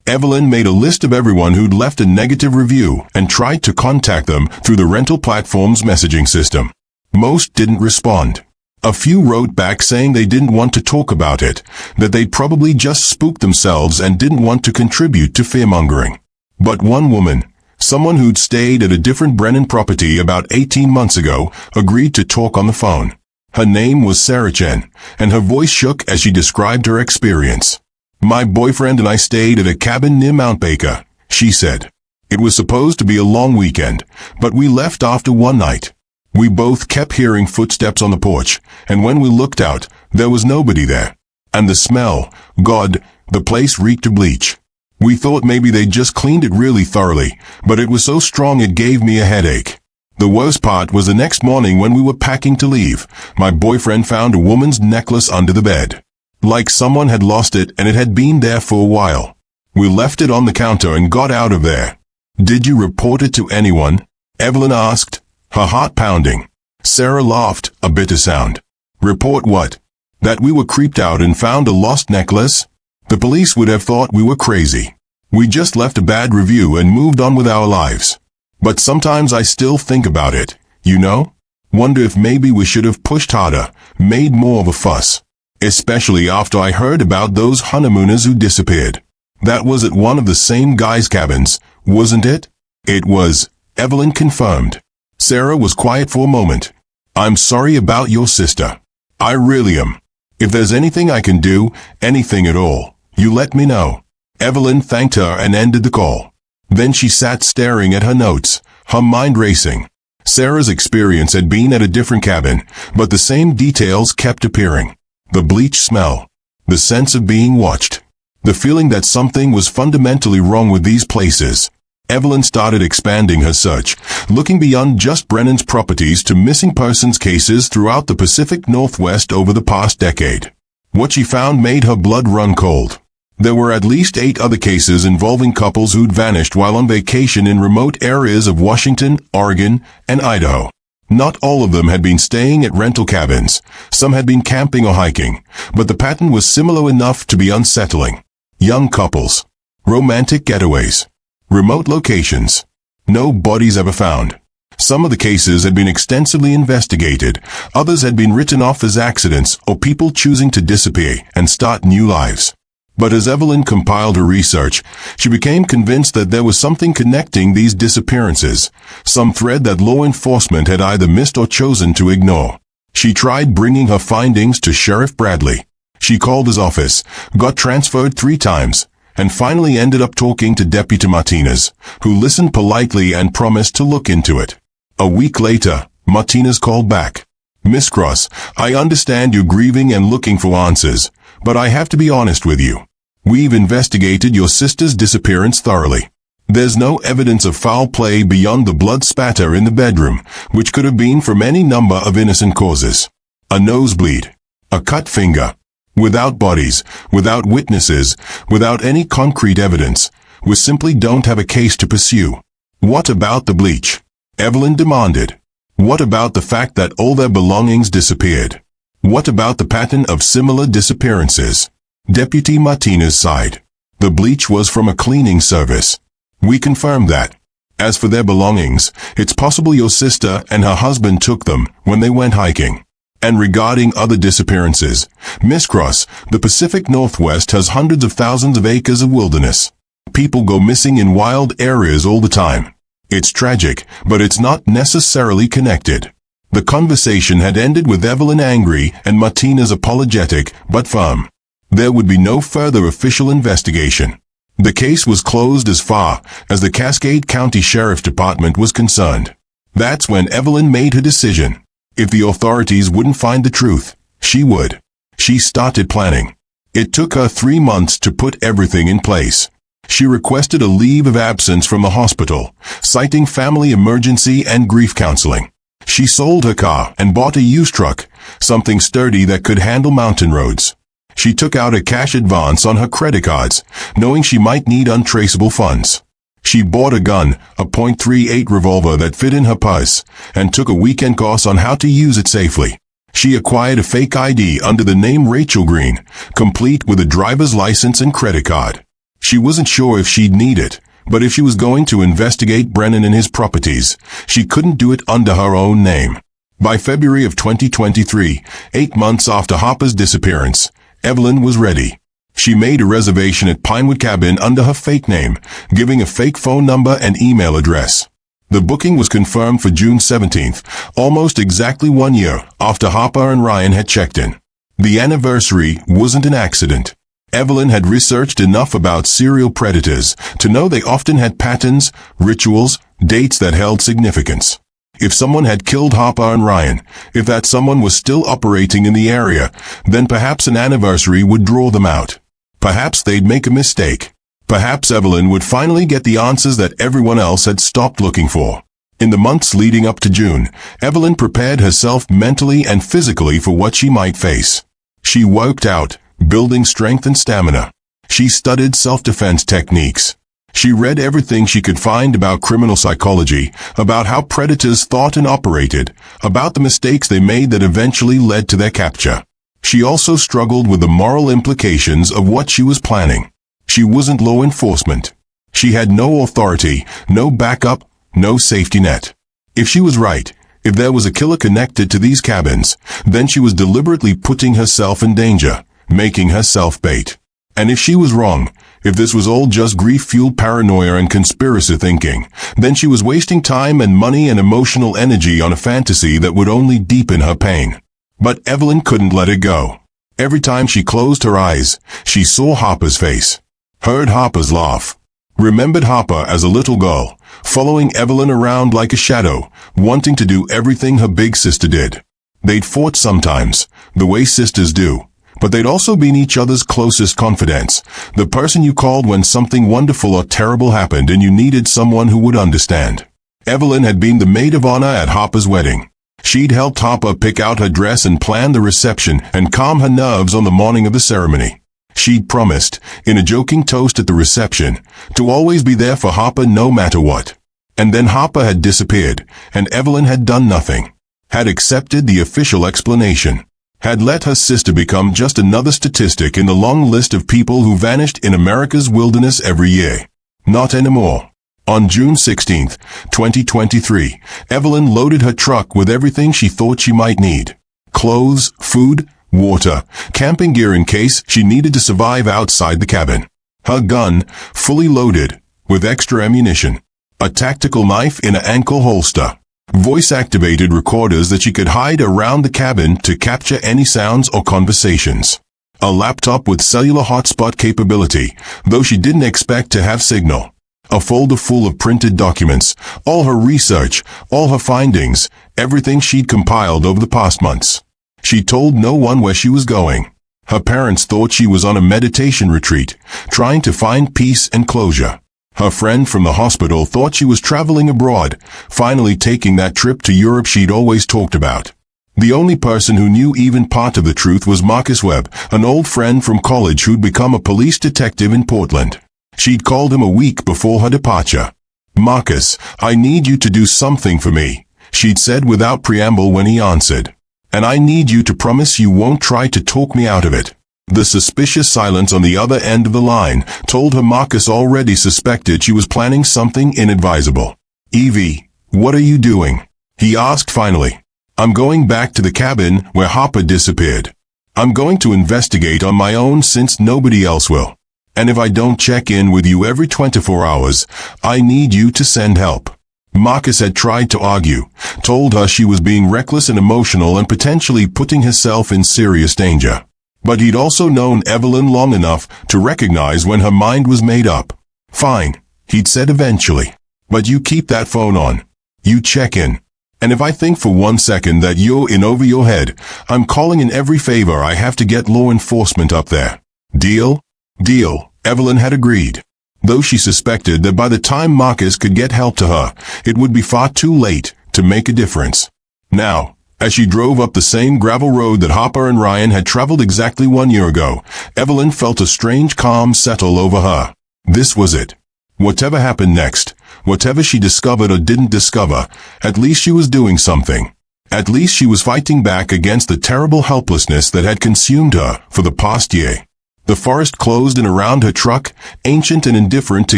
Evelyn made a list of everyone who'd left a negative review and tried to contact them through the rental platform's messaging system. Most didn't respond. A few wrote back saying they didn't want to talk about it, that they'd probably just spooked themselves and didn't want to contribute to fearmongering. But one woman, someone who'd stayed at a different Brennan property about 18 months ago, agreed to talk on the phone. Her name was Sarah Chen, and her voice shook as she described her experience. "My boyfriend and I stayed at a cabin near Mount Baker," she said. "It was supposed to be a long weekend, but we left after one night. We both kept hearing footsteps on the porch, and when we looked out, there was nobody there. And the smell, God, the place reeked of bleach. We thought maybe they'd just cleaned it really thoroughly, but it was so strong it gave me a headache. The worst part was the next morning when we were packing to leave, my boyfriend found a woman's necklace under the bed. Like someone had lost it and it had been there for a while. We left it on the counter and got out of there. Did you report it to anyone? Evelyn asked, her heart pounding. Sarah laughed, a bitter sound. Report what? That we were creeped out and found a lost necklace? The police would have thought we were crazy. We just left a bad review and moved on with our lives. But sometimes I still think about it, you know? Wonder if maybe we should have pushed harder, made more of a fuss. Especially after I heard about those honeymooners who disappeared. That was at one of the same guys' cabins, wasn't it? It was, Evelyn confirmed. Sarah was quiet for a moment. I'm sorry about your sister. I really am. If there's anything I can do, anything at all, you let me know. Evelyn thanked her and ended the call. Then she sat staring at her notes, her mind racing. Sarah's experience had been at a different cabin, but the same details kept appearing. The bleach smell. The sense of being watched. The feeling that something was fundamentally wrong with these places. Evelyn started expanding her search, looking beyond just Brennan's properties to missing persons cases throughout the Pacific Northwest over the past decade. What she found made her blood run cold. There were at least 8 other cases involving couples who'd vanished while on vacation in remote areas of Washington, Oregon, and Idaho. Not all of them had been staying at rental cabins. Some had been camping or hiking, but the pattern was similar enough to be unsettling. Young couples. Romantic getaways. Remote locations. No bodies ever found. Some of the cases had been extensively investigated. Others had been written off as accidents or people choosing to disappear and start new lives. But as Evelyn compiled her research, she became convinced that there was something connecting these disappearances, some thread that law enforcement had either missed or chosen to ignore. She tried bringing her findings to Sheriff Bradley. She called his office, got transferred 3 times, and finally ended up talking to Deputy Martinez, who listened politely and promised to look into it. A week later, Martinez called back. Miss Cross, I understand you're grieving and looking for answers, but I have to be honest with you. We've investigated your sister's disappearance thoroughly. There's no evidence of foul play beyond the blood spatter in the bedroom, which could have been from any number of innocent causes. A nosebleed. A cut finger. Without bodies, without witnesses, without any concrete evidence, we simply don't have a case to pursue. What about the bleach? Evelyn demanded. What about the fact that all their belongings disappeared? What about the pattern of similar disappearances? Deputy Martinez sighed. The bleach was from a cleaning service. We confirmed that. As for their belongings, it's possible your sister and her husband took them when they went hiking. And regarding other disappearances, Miss Cross, the Pacific Northwest has hundreds of thousands of acres of wilderness. People go missing in wild areas all the time. It's tragic, but it's not necessarily connected. The conversation had ended with Evelyn angry and Martinez apologetic, but firm. There would be no further official investigation. The case was closed as far as the Cascade County Sheriff's Department was concerned. That's when Evelyn made her decision. If the authorities wouldn't find the truth, she would. She started planning. It took her 3 months to put everything in place. She requested a leave of absence from the hospital, citing family emergency and grief counseling. She sold her car and bought a used truck, something sturdy that could handle mountain roads. She took out a cash advance on her credit cards, knowing she might need untraceable funds. She bought a gun, a .38 revolver that fit in her purse, and took a weekend course on how to use it safely. She acquired a fake ID under the name Rachel Green, complete with a driver's license and credit card. She wasn't sure if she'd need it, but if she was going to investigate Brennan and his properties, she couldn't do it under her own name. By February of 2023, 8 months after Harper's disappearance, Evelyn was ready. She made a reservation at Pinewood Cabin under her fake name, giving a fake phone number and email address. The booking was confirmed for June 17th, almost exactly 1 year after Harper and Ryan had checked in. The anniversary wasn't an accident. Evelyn had researched enough about serial predators to know they often had patterns, rituals, dates that held significance. If someone had killed Harper and Ryan, if that someone was still operating in the area, then perhaps an anniversary would draw them out. Perhaps they'd make a mistake. Perhaps Evelyn would finally get the answers that everyone else had stopped looking for. In the months leading up to June, Evelyn prepared herself mentally and physically for what she might face. She worked out, building strength and stamina. She studied self-defense techniques. She read everything she could find about criminal psychology, about how predators thought and operated, about the mistakes they made that eventually led to their capture. She also struggled with the moral implications of what she was planning. She wasn't law enforcement. She had no authority, no backup, no safety net. If she was right, if there was a killer connected to these cabins, then she was deliberately putting herself in danger, making herself bait. And if she was wrong, if this was all just grief-fueled paranoia and conspiracy thinking, then she was wasting time and money and emotional energy on a fantasy that would only deepen her pain. But Evelyn couldn't let it go. Every time she closed her eyes, she saw Harper's face, heard Harper's laugh, remembered Harper as a little girl, following Evelyn around like a shadow, wanting to do everything her big sister did. They'd fought sometimes, the way sisters do, but they'd also been each other's closest confidants, the person you called when something wonderful or terrible happened and you needed someone who would understand. Evelyn had been the maid of honor at Harper's wedding. She'd helped Harper pick out her dress and plan the reception and calm her nerves on the morning of the ceremony. She'd promised, in a joking toast at the reception, to always be there for Harper no matter what. And then Harper had disappeared, and Evelyn had done nothing. Had accepted the official explanation. Had let her sister become just another statistic in the long list of people who vanished in America's wilderness every year. Not anymore. On June 16, 2023, Evelyn loaded her truck with everything she thought she might need. Clothes, food, water, camping gear in case she needed to survive outside the cabin. Her gun, fully loaded, with extra ammunition. A tactical knife in an ankle holster. Voice-activated recorders that she could hide around the cabin to capture any sounds or conversations. A laptop with cellular hotspot capability, though she didn't expect to have signal. A folder full of printed documents, all her research, all her findings, everything she'd compiled over the past months. She told no one where she was going. Her parents thought she was on a meditation retreat, trying to find peace and closure. Her friend from the hospital thought she was traveling abroad, finally taking that trip to Europe she'd always talked about. The only person who knew even part of the truth was Marcus Webb, an old friend from college who'd become a police detective in Portland. She'd called him a week before her departure. "Marcus, I need you to do something for me," she'd said without preamble when he answered. "And I need you to promise you won't try to talk me out of it." The suspicious silence on the other end of the line told her Marcus already suspected she was planning something inadvisable. "Evie, what are you doing?" he asked finally. "I'm going back to the cabin where Harper disappeared. I'm going to investigate on my own since nobody else will. And if I don't check in with you every 24 hours, I need you to send help." Marcus had tried to argue, told her she was being reckless and emotional and potentially putting herself in serious danger. But he'd also known Evelyn long enough to recognize when her mind was made up. "Fine," he'd said eventually. "But you keep that phone on. You check in. And if I think for 1 second that you're in over your head, I'm calling in every favor I have to get law enforcement up there. Deal?" "Deal," Evelyn had agreed. Though she suspected that by the time Marcus could get help to her, it would be far too late to make a difference. Now, as she drove up the same gravel road that Harper and Ryan had traveled exactly 1 year ago, Evelyn felt a strange calm settle over her. This was it. Whatever happened next, whatever she discovered or didn't discover, at least she was doing something. At least she was fighting back against the terrible helplessness that had consumed her for the past year. The forest closed in around her truck, ancient and indifferent to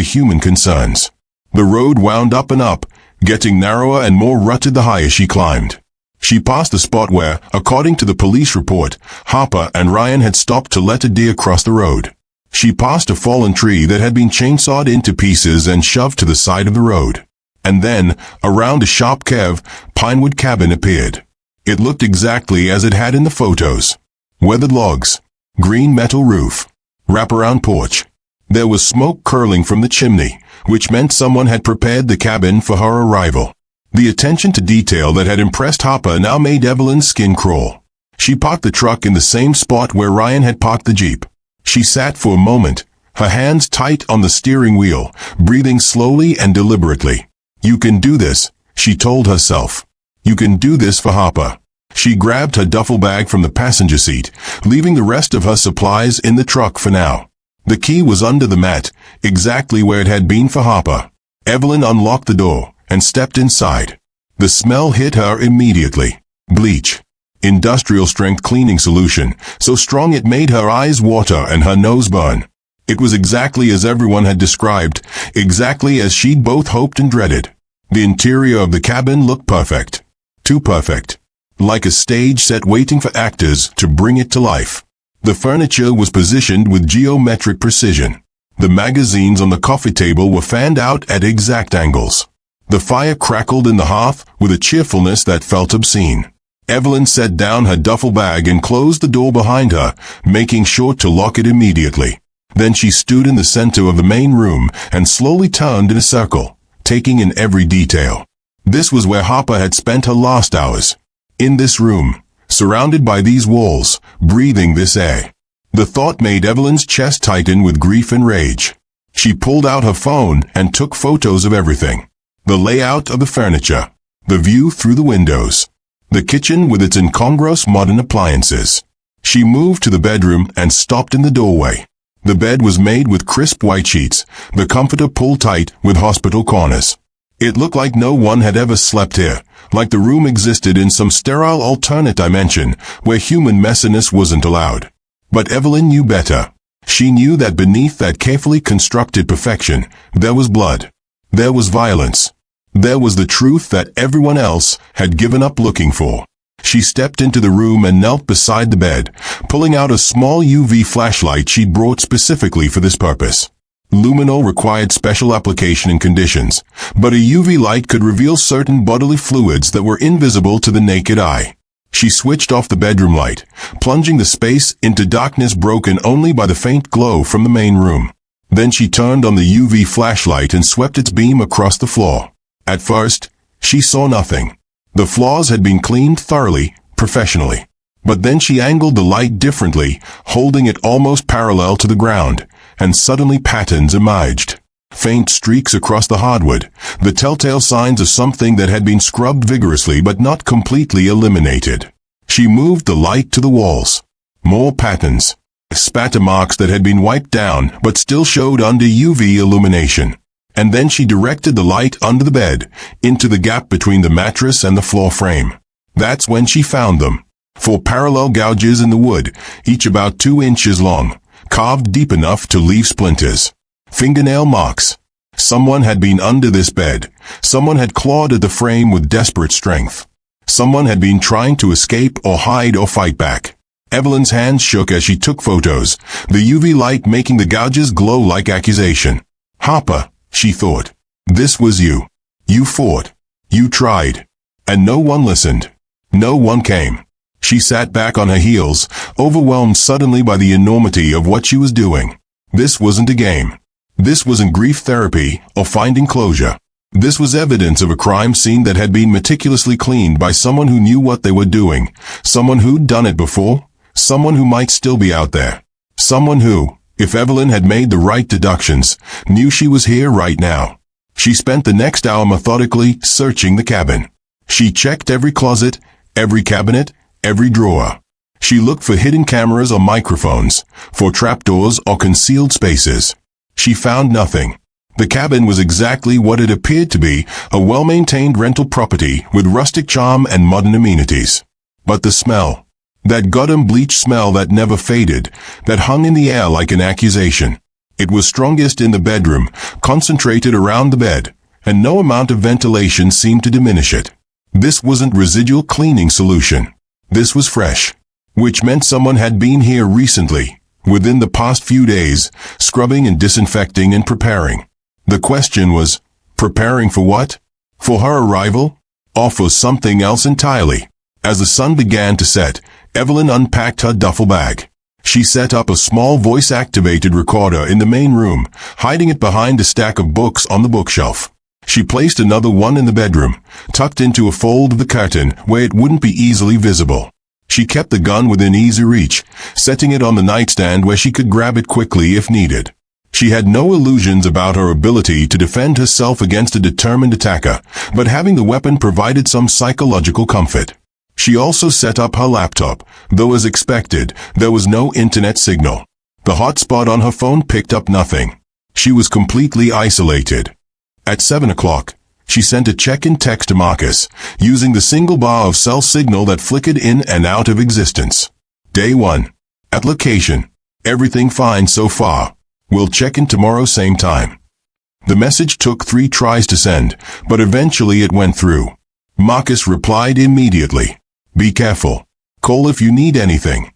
human concerns. The road wound up and up, getting narrower and more rutted the higher she climbed. She passed the spot where, according to the police report, Harper and Ryan had stopped to let a deer cross the road. She passed a fallen tree that had been chainsawed into pieces and shoved to the side of the road. And then, around a sharp curve, Pinewood Cabin appeared. It looked exactly as it had in the photos. Weathered logs. Green metal roof. Wraparound porch. There was smoke curling from the chimney, which meant someone had prepared the cabin for her arrival. The attention to detail that had impressed Harper now made Evelyn's skin crawl. She parked the truck in the same spot where Ryan had parked the Jeep. She sat for a moment, her hands tight on the steering wheel, breathing slowly and deliberately. "You can do this," she told herself. "You can do this for Harper." She grabbed her duffel bag from the passenger seat, leaving the rest of her supplies in the truck for now. The key was under the mat, exactly where it had been for Harper. Evelyn unlocked the door and stepped inside. The smell hit her immediately. Bleach. Industrial-strength cleaning solution, so strong it made her eyes water and her nose burn. It was exactly as everyone had described, exactly as she'd both hoped and dreaded. The interior of the cabin looked perfect. Too perfect. Like a stage set waiting for actors to bring it to life. The furniture was positioned with geometric precision. The magazines on the coffee table were fanned out at exact angles. The fire crackled in the hearth with a cheerfulness that felt obscene. Evelyn set down her duffel bag and closed the door behind her, making sure to lock it immediately. Then she stood in the center of the main room and slowly turned in a circle, taking in every detail. This was where Harper had spent her last hours. In this room, surrounded by these walls, breathing this air. The thought made Evelyn's chest tighten with grief and rage. She pulled out her phone and took photos of everything. The layout of the furniture, the view through the windows, the kitchen with its incongruous modern appliances. She moved to the bedroom and stopped in the doorway. The bed was made with crisp white sheets, the comforter pulled tight with hospital corners. It looked like no one had ever slept here, like the room existed in some sterile alternate dimension where human messiness wasn't allowed. But Evelyn knew better. She knew that beneath that carefully constructed perfection, there was blood. There was violence. There was the truth that everyone else had given up looking for. She stepped into the room and knelt beside the bed, pulling out a small UV flashlight she'd brought specifically for this purpose. Luminol required special application and conditions, but a UV light could reveal certain bodily fluids that were invisible to the naked eye. She switched off the bedroom light, plunging the space into darkness broken only by the faint glow from the main room. Then she turned on the UV flashlight and swept its beam across the floor. At first, she saw nothing. The floors had been cleaned thoroughly, professionally. But then she angled the light differently, holding it almost parallel to the ground, and suddenly patterns emerged. Faint streaks across the hardwood, the telltale signs of something that had been scrubbed vigorously but not completely eliminated. She moved the light to the walls. More patterns. Spatter marks that had been wiped down but still showed under UV illumination. And then she directed the light under the bed, into the gap between the mattress and the floor frame. That's when she found them. 4 parallel gouges in the wood, each about 2 inches long, carved deep enough to leave splinters. Fingernail marks. Someone had been under this bed. Someone had clawed at the frame with desperate strength. Someone had been trying to escape or hide or fight back. Evelyn's hands shook as she took photos, the UV light making the gouges glow like accusation. Harper, she thought. This was you. You fought. You tried. And no one listened. No one came. She sat back on her heels, overwhelmed suddenly by the enormity of what she was doing. This wasn't a game. This wasn't grief therapy or finding closure. This was evidence of a crime scene that had been meticulously cleaned by someone who knew what they were doing, someone who'd done it before, someone who might still be out there, someone who, if Evelyn had made the right deductions, knew she was here right now. She spent the next hour methodically searching the cabin. She checked every closet, every cabinet, every drawer. She looked for hidden cameras or microphones, for trapdoors or concealed spaces. She found nothing. The cabin was exactly what it appeared to be, a well-maintained rental property with rustic charm and modern amenities. But the smell, that goddamn bleach smell that never faded, that hung in the air like an accusation. It was strongest in the bedroom, concentrated around the bed, and no amount of ventilation seemed to diminish it. This wasn't residual cleaning solution. This was fresh, which meant someone had been here recently, within the past few days, scrubbing and disinfecting and preparing. The question was, preparing for what? For her arrival? Or for something else entirely? As the sun began to set, Evelyn unpacked her duffel bag. She set up a small voice-activated recorder in the main room, hiding it behind a stack of books on the bookshelf. She placed another one in the bedroom, tucked into a fold of the curtain where it wouldn't be easily visible. She kept the gun within easy reach, setting it on the nightstand where she could grab it quickly if needed. She had no illusions about her ability to defend herself against a determined attacker, but having the weapon provided some psychological comfort. She also set up her laptop, though as expected, there was no internet signal. The hotspot on her phone picked up nothing. She was completely isolated. At 7 o'clock, she sent a check-in text to Marcus, using the single bar of cell signal that flickered in and out of existence. Day 1. At location. Everything fine so far. We'll check in tomorrow same time. The message took 3 tries to send, but eventually it went through. Marcus replied immediately. Be careful. Call if you need anything.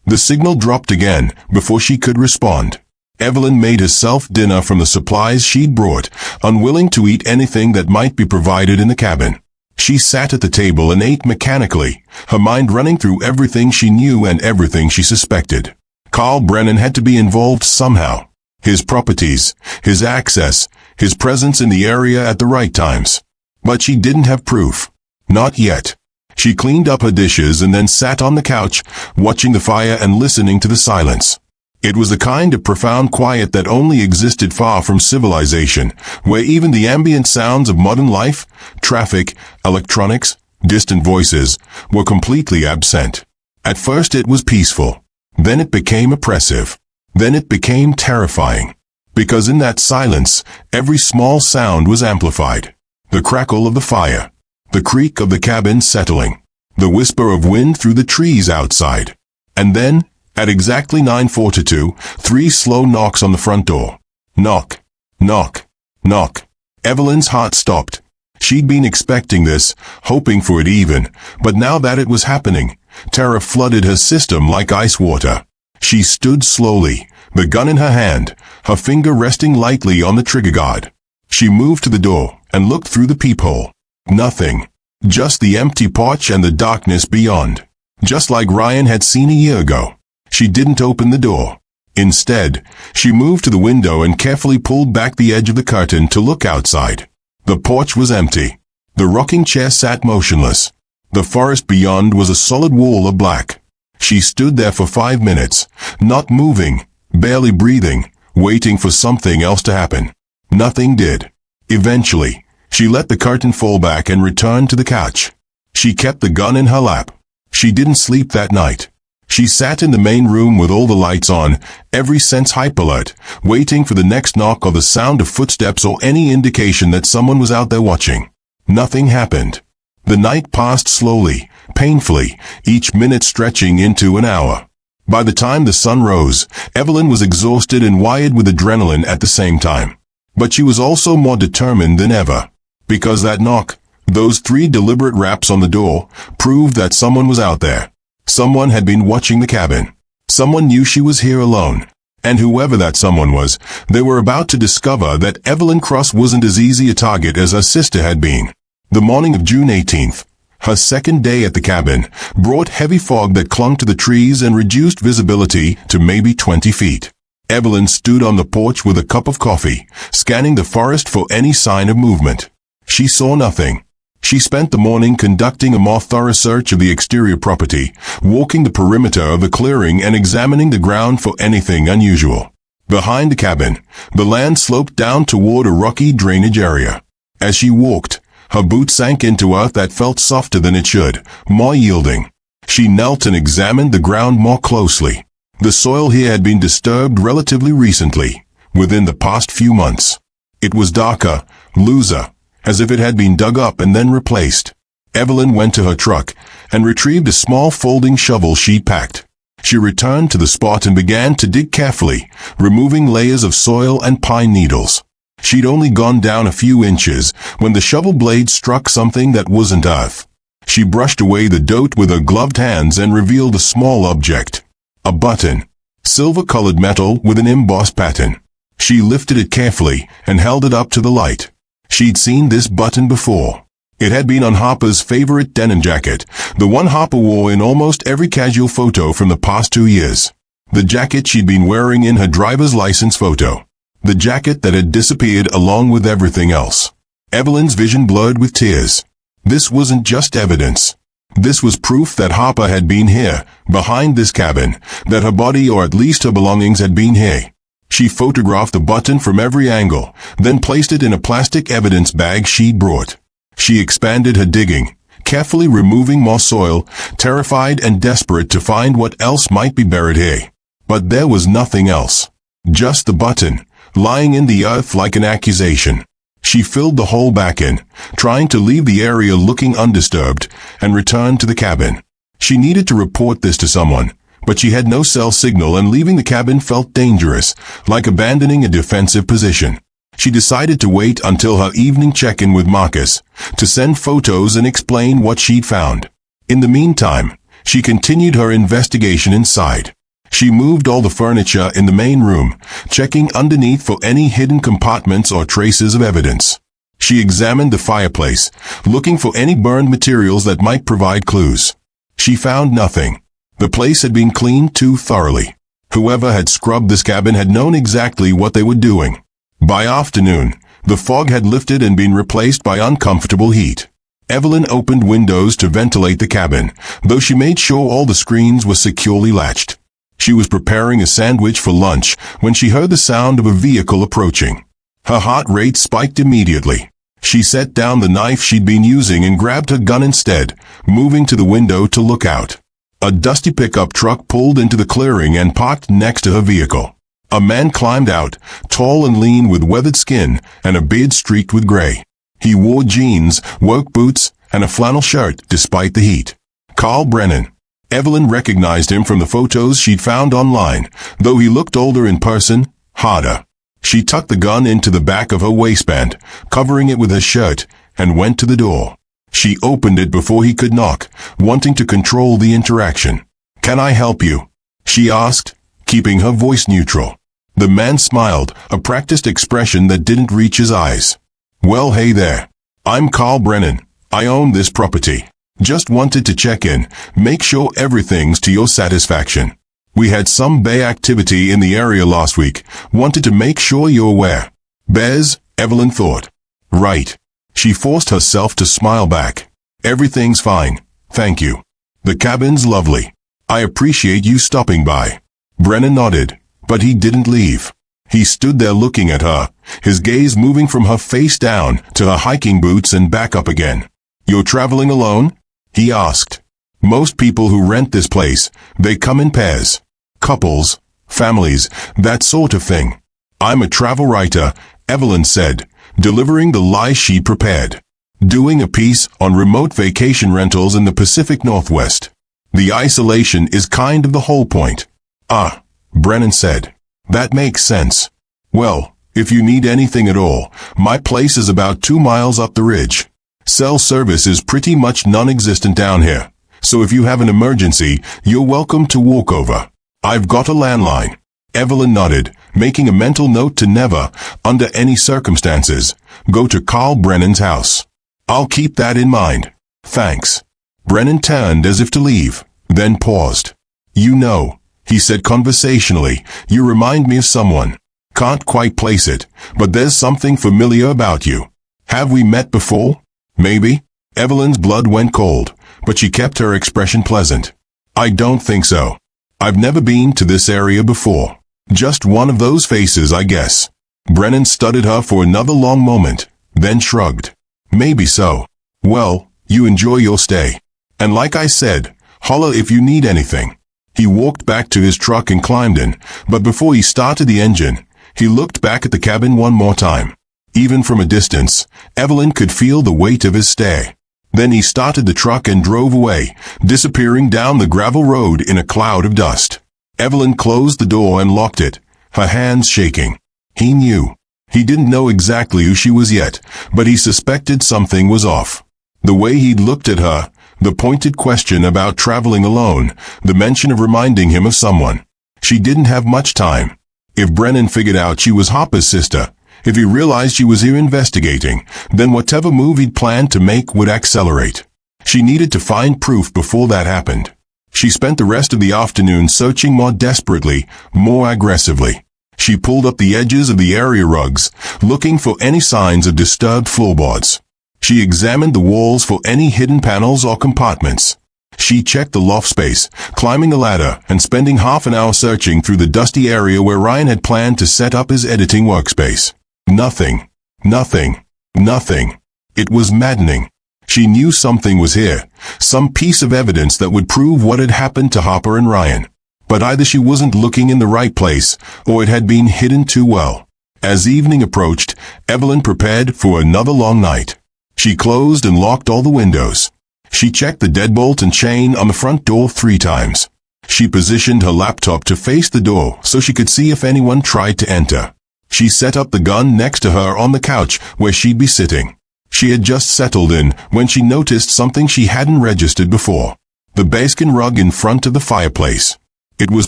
The signal dropped again before she could respond. Evelyn made herself dinner from the supplies she'd brought, unwilling to eat anything that might be provided in the cabin. She sat at the table and ate mechanically, her mind running through everything she knew and everything she suspected. Carl Brennan had to be involved somehow. His properties, his access, his presence in the area at the right times. But she didn't have proof. Not yet. She cleaned up her dishes and then sat on the couch, watching the fire and listening to the silence. It was the kind of profound quiet that only existed far from civilization, where even the ambient sounds of modern life, traffic, electronics, distant voices, were completely absent. At first it was peaceful. Then it became oppressive. Then it became terrifying. Because in that silence, every small sound was amplified. The crackle of the fire. The creak of the cabin settling. The whisper of wind through the trees outside. And then, at exactly 9:42, 3 slow knocks on the front door. Knock. Knock. Knock. Evelyn's heart stopped. She'd been expecting this, hoping for it even, but now that it was happening, terror flooded her system like ice water. She stood slowly, the gun in her hand, her finger resting lightly on the trigger guard. She moved to the door and looked through the peephole. Nothing. Just the empty porch and the darkness beyond. Just like Ryan had seen a year ago. She didn't open the door. Instead, she moved to the window and carefully pulled back the edge of the curtain to look outside. The porch was empty. The rocking chair sat motionless. The forest beyond was a solid wall of black. She stood there for 5 minutes, not moving, barely breathing, waiting for something else to happen. Nothing did. Eventually, she let the curtain fall back and returned to the couch. She kept the gun in her lap. She didn't sleep that night. She sat in the main room with all the lights on, every sense hyper-alert, waiting for the next knock or the sound of footsteps or any indication that someone was out there watching. Nothing happened. The night passed slowly, painfully, each minute stretching into an hour. By the time the sun rose, Evelyn was exhausted and wired with adrenaline at the same time. But she was also more determined than ever. Because that knock, those 3 deliberate raps on the door, proved that someone was out there. Someone had been watching the cabin. Someone knew she was here alone. And whoever that someone was, they were about to discover that Evelyn Cross wasn't as easy a target as her sister had been. The morning of June 18th, her second day at the cabin, brought heavy fog that clung to the trees and reduced visibility to maybe 20 feet. Evelyn stood on the porch with a cup of coffee, scanning the forest for any sign of movement. She saw nothing. She spent the morning conducting a more thorough search of the exterior property, walking the perimeter of the clearing and examining the ground for anything unusual. Behind the cabin, the land sloped down toward a rocky drainage area. As she walked, her boots sank into earth that felt softer than it should, more yielding. She knelt and examined the ground more closely. The soil here had been disturbed relatively recently, within the past few months. It was darker, looser, as if it had been dug up and then replaced. Evelyn went to her truck and retrieved a small folding shovel she'd packed. She returned to the spot and began to dig carefully, removing layers of soil and pine needles. She'd only gone down a few inches when the shovel blade struck something that wasn't earth. She brushed away the dirt with her gloved hands and revealed a small object. A button. Silver-colored metal with an embossed pattern. She lifted it carefully and held it up to the light. She'd seen this button before. It had been on Harper's favorite denim jacket, the one Harper wore in almost every casual photo from the past 2 years. The jacket she'd been wearing in her driver's license photo. The jacket that had disappeared along with everything else. Evelyn's vision blurred with tears. This wasn't just evidence. This was proof that Harper had been here, behind this cabin, that her body or at least her belongings had been here. She photographed the button from every angle, then placed it in a plastic evidence bag she'd brought. She expanded her digging, carefully removing more soil, terrified and desperate to find what else might be buried here. But there was nothing else. Just the button, lying in the earth like an accusation. She filled the hole back in, trying to leave the area looking undisturbed, and returned to the cabin. She needed to report this to someone, but she had no cell signal and leaving the cabin felt dangerous, like abandoning a defensive position. She decided to wait until her evening check-in with Marcus, to send photos and explain what she'd found. In the meantime, she continued her investigation inside. She moved all the furniture in the main room, checking underneath for any hidden compartments or traces of evidence. She examined the fireplace, looking for any burned materials that might provide clues. She found nothing. The place had been cleaned too thoroughly. Whoever had scrubbed this cabin had known exactly what they were doing. By afternoon, the fog had lifted and been replaced by uncomfortable heat. Evelyn opened windows to ventilate the cabin, though she made sure all the screens were securely latched. She was preparing a sandwich for lunch when she heard the sound of a vehicle approaching. Her heart rate spiked immediately. She set down the knife she'd been using and grabbed her gun instead, moving to the window to look out. A dusty pickup truck pulled into the clearing and parked next to her vehicle. A man climbed out, tall and lean with weathered skin and a beard streaked with gray. He wore jeans, work boots, and a flannel shirt despite the heat. Carl Brennan. Evelyn recognized him from the photos she'd found online, though he looked older in person, harder. She tucked the gun into the back of her waistband, covering it with her shirt, and went to the door. She opened it before he could knock, wanting to control the interaction. "Can I help you?" she asked, keeping her voice neutral. The man smiled, a practiced expression that didn't reach his eyes. "Well, hey there. I'm Carl Brennan. I own this property. Just wanted to check in, make sure everything's to your satisfaction. We had some bear activity in the area last week. Wanted to make sure you're aware." "Bears?" Evelyn thought. "Right." She forced herself to smile back. "Everything's fine, thank you. The cabin's lovely. I appreciate you stopping by." Brennan nodded, but he didn't leave. He stood there looking at her, his gaze moving from her face down to her hiking boots and back up again. "You're traveling alone?" he asked. "Most people who rent this place, they come in pairs. Couples, families, that sort of thing." "I'm a travel writer," Evelyn said, delivering the lie she'd prepared. "Doing a piece on remote vacation rentals in the Pacific Northwest. The isolation is kind of the whole point." "Ah," Brennan said. "That makes sense. Well, if you need anything at all, my place is about 2 miles up the ridge. Cell service is pretty much non-existent down here, so if you have an emergency, you're welcome to walk over. I've got a landline." Evelyn nodded, making a mental note to never, under any circumstances, go to Carl Brennan's house. "I'll keep that in mind. Thanks." Brennan turned as if to leave, then paused. "You know," he said conversationally, "you remind me of someone. Can't quite place it, but there's something familiar about you. Have we met before? Maybe?" Evelyn's blood went cold, but she kept her expression pleasant. "I don't think so. I've never been to this area before. Just one of those faces, I guess." Brennan studied her for another long moment, then shrugged. "Maybe so. Well, you enjoy your stay. And like I said, holler if you need anything." He walked back to his truck and climbed in, but before he started the engine, he looked back at the cabin one more time. Even from a distance, Evelyn could feel the weight of his stare. Then he started the truck and drove away, disappearing down the gravel road in a cloud of dust. Evelyn closed the door and locked it, her hands shaking. He knew. He didn't know exactly who she was yet, but he suspected something was off. The way he'd looked at her, the pointed question about traveling alone, the mention of reminding him of someone. She didn't have much time. If Brennan figured out she was Harper's sister, if he realized she was here investigating, then whatever move he'd planned to make would accelerate. She needed to find proof before that happened. She spent the rest of the afternoon searching more desperately, more aggressively. She pulled up the edges of the area rugs, looking for any signs of disturbed floorboards. She examined the walls for any hidden panels or compartments. She checked the loft space, climbing a ladder and spending half an hour searching through the dusty area where Ryan had planned to set up his editing workspace. Nothing. Nothing. Nothing. It was maddening. She knew something was here, some piece of evidence that would prove what had happened to Harper and Ryan. But either she wasn't looking in the right place, or it had been hidden too well. As evening approached, Evelyn prepared for another long night. She closed and locked all the windows. She checked the deadbolt and chain on the front door 3 times. She positioned her laptop to face the door so she could see if anyone tried to enter. She set up the gun next to her on the couch where she'd be sitting. She had just settled in when she noticed something she hadn't registered before. The bearskin rug in front of the fireplace. It was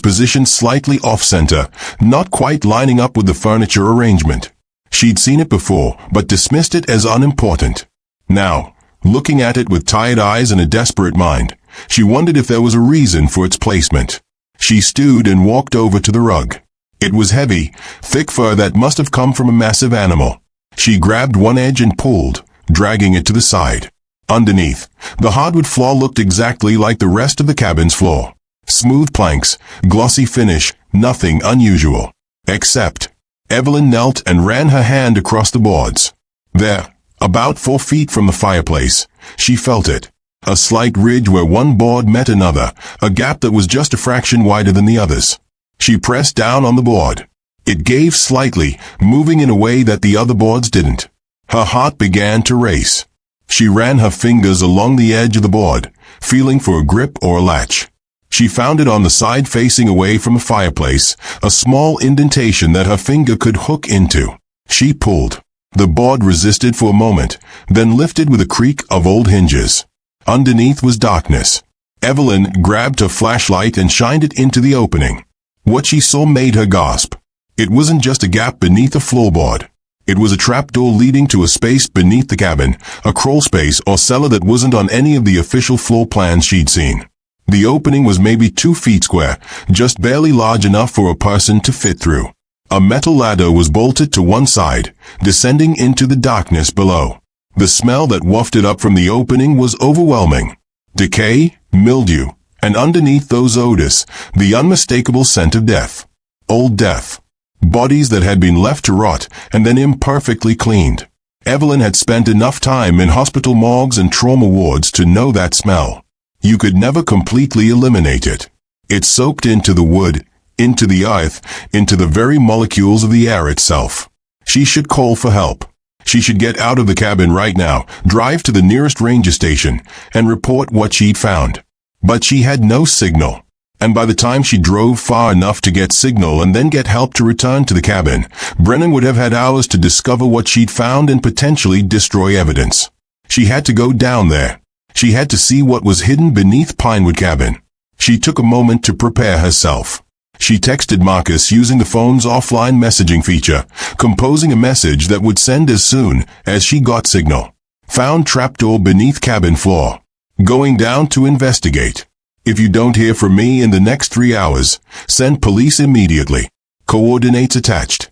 positioned slightly off-center, not quite lining up with the furniture arrangement. She'd seen it before, but dismissed it as unimportant. Now, looking at it with tired eyes and a desperate mind, she wondered if there was a reason for its placement. She stewed and walked over to the rug. It was heavy, thick fur that must have come from a massive animal. She grabbed one edge and pulled, dragging it to the side. Underneath, the hardwood floor looked exactly like the rest of the cabin's floor. Smooth planks, glossy finish, nothing unusual. Except, Evelyn knelt and ran her hand across the boards. There, about 4 feet from the fireplace, she felt it. A slight ridge where one board met another, a gap that was just a fraction wider than the others. She pressed down on the board. It gave slightly, moving in a way that the other boards didn't. Her heart began to race. She ran her fingers along the edge of the board, feeling for a grip or a latch. She found it on the side facing away from the fireplace, a small indentation that her finger could hook into. She pulled. The board resisted for a moment, then lifted with a creak of old hinges. Underneath was darkness. Evelyn grabbed her flashlight and shined it into the opening. What she saw made her gasp. It wasn't just a gap beneath the floorboard. It was a trapdoor leading to a space beneath the cabin, a crawl space or cellar that wasn't on any of the official floor plans she'd seen. The opening was maybe 2 feet square, just barely large enough for a person to fit through. A metal ladder was bolted to one side, descending into the darkness below. The smell that wafted up from the opening was overwhelming. Decay, mildew, and underneath those odors, the unmistakable scent of death. Old death. Bodies that had been left to rot and then imperfectly cleaned. Evelyn had spent enough time in hospital morgues and trauma wards to know that smell. You could never completely eliminate it. It soaked into the wood, into the earth, into the very molecules of the air itself. She should call for help. She should get out of the cabin right now, drive to the nearest ranger station, and report what she'd found. But she had no signal. And by the time she drove far enough to get signal and then get help to return to the cabin, Brennan would have had hours to discover what she'd found and potentially destroy evidence. She had to go down there. She had to see what was hidden beneath Pinewood Cabin. She took a moment to prepare herself. She texted Marcus using the phone's offline messaging feature, composing a message that would send as soon as she got signal. Found trapdoor beneath cabin floor. Going down to investigate. If you don't hear from me in the next 3 hours, send police immediately. Coordinates attached.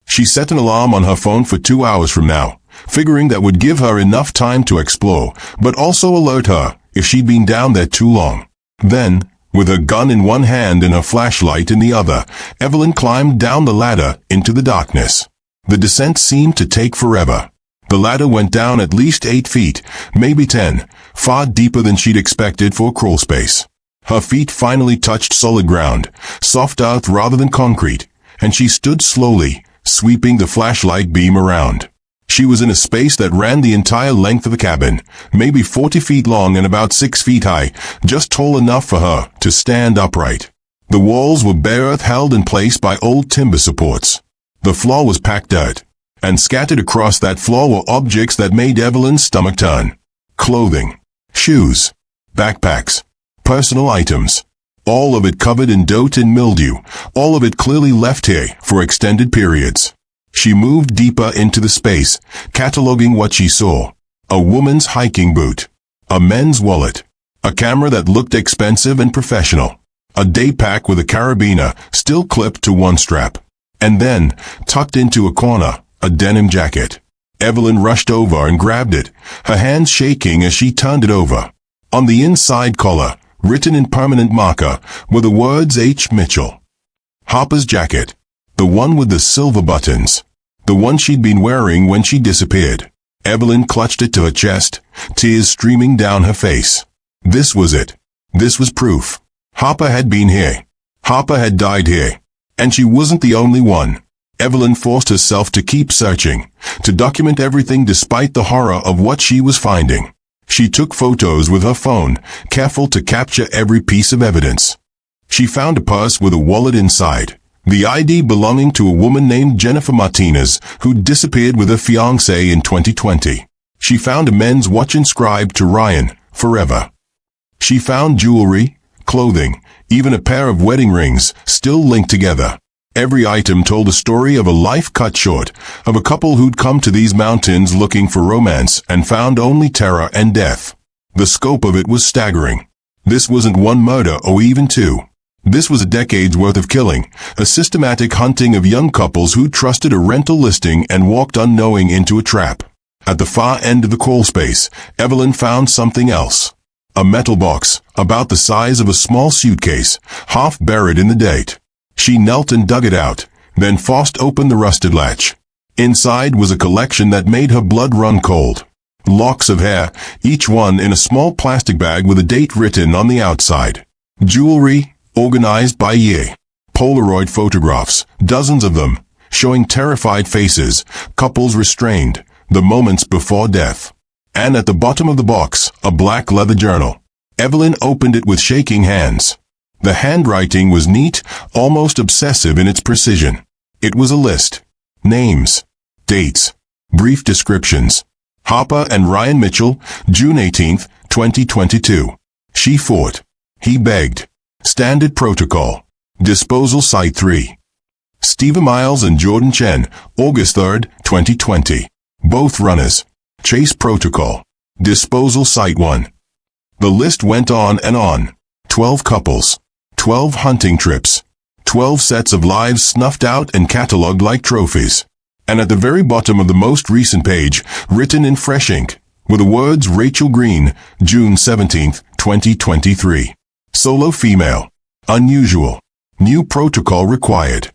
She set an alarm on her phone for 2 hours from now, figuring that would give her enough time to explore, but also alert her if she'd been down there too long. Then, with her gun in one hand and her flashlight in the other, Evelyn climbed down the ladder into the darkness. The descent seemed to take forever. The ladder went down at least 8 feet, maybe 10, far deeper than she'd expected for a crawl space. Her feet finally touched solid ground, soft earth rather than concrete, and she stood slowly, sweeping the flashlight beam around. She was in a space that ran the entire length of the cabin, maybe 40 feet long and about 6 feet high, just tall enough for her to stand upright. The walls were bare earth held in place by old timber supports. The floor was packed dirt, and scattered across that floor were objects that made Evelyn's stomach turn. Clothing, shoes, backpacks, personal items. All of it covered in dirt and mildew, all of it clearly left here for extended periods. She moved deeper into the space, cataloging what she saw. A woman's hiking boot. A men's wallet. A camera that looked expensive and professional. A day pack with a carabiner still clipped to one strap. And then, tucked into a corner, a denim jacket. Evelyn rushed over and grabbed it, her hands shaking as she turned it over. On the inside collar, written in permanent marker, were the words H. Mitchell. Harper's jacket. The one with the silver buttons. The one she'd been wearing when she disappeared. Evelyn clutched it to her chest, tears streaming down her face. This was it. This was proof. Harper had been here. Harper had died here. And she wasn't the only one. Evelyn forced herself to keep searching, to document everything despite the horror of what she was finding. She took photos with her phone, careful to capture every piece of evidence. She found a purse with a wallet inside, the ID belonging to a woman named Jennifer Martinez, who disappeared with her fiancé in 2020. She found a men's watch inscribed to Ryan, forever. She found jewelry, clothing, even a pair of wedding rings, still linked together. Every item told a story of a life cut short, of a couple who'd come to these mountains looking for romance and found only terror and death. The scope of it was staggering. This wasn't one murder or even two. This was a decade's worth of killing, a systematic hunting of young couples who trusted a rental listing and walked unknowing into a trap. At the far end of the crawl space, Evelyn found something else. A metal box, about the size of a small suitcase, half buried in the date. She knelt and dug it out, then forced open the rusted latch. Inside was a collection that made her blood run cold. Locks of hair, each one in a small plastic bag with a date written on the outside. Jewelry, organized by year. Polaroid photographs, dozens of them, showing terrified faces, couples restrained, the moments before death. And at the bottom of the box, a black leather journal. Evelyn opened it with shaking hands. The handwriting was neat, almost obsessive in its precision. It was a list. Names. Dates. Brief descriptions. Harper and Ryan Mitchell, June 18, 2022. She fought. He begged. Standard protocol. Disposal Site 3. Steve Miles and Jordan Chen, August 3, 2020. Both runners. Chase protocol. Disposal Site 1. The list went on and on. 12 couples. 12 hunting trips. 12 sets of lives snuffed out and catalogued like trophies. And at the very bottom of the most recent page, written in fresh ink, were the words Rachel Green, June 17, 2023. Solo female. Unusual. New protocol required.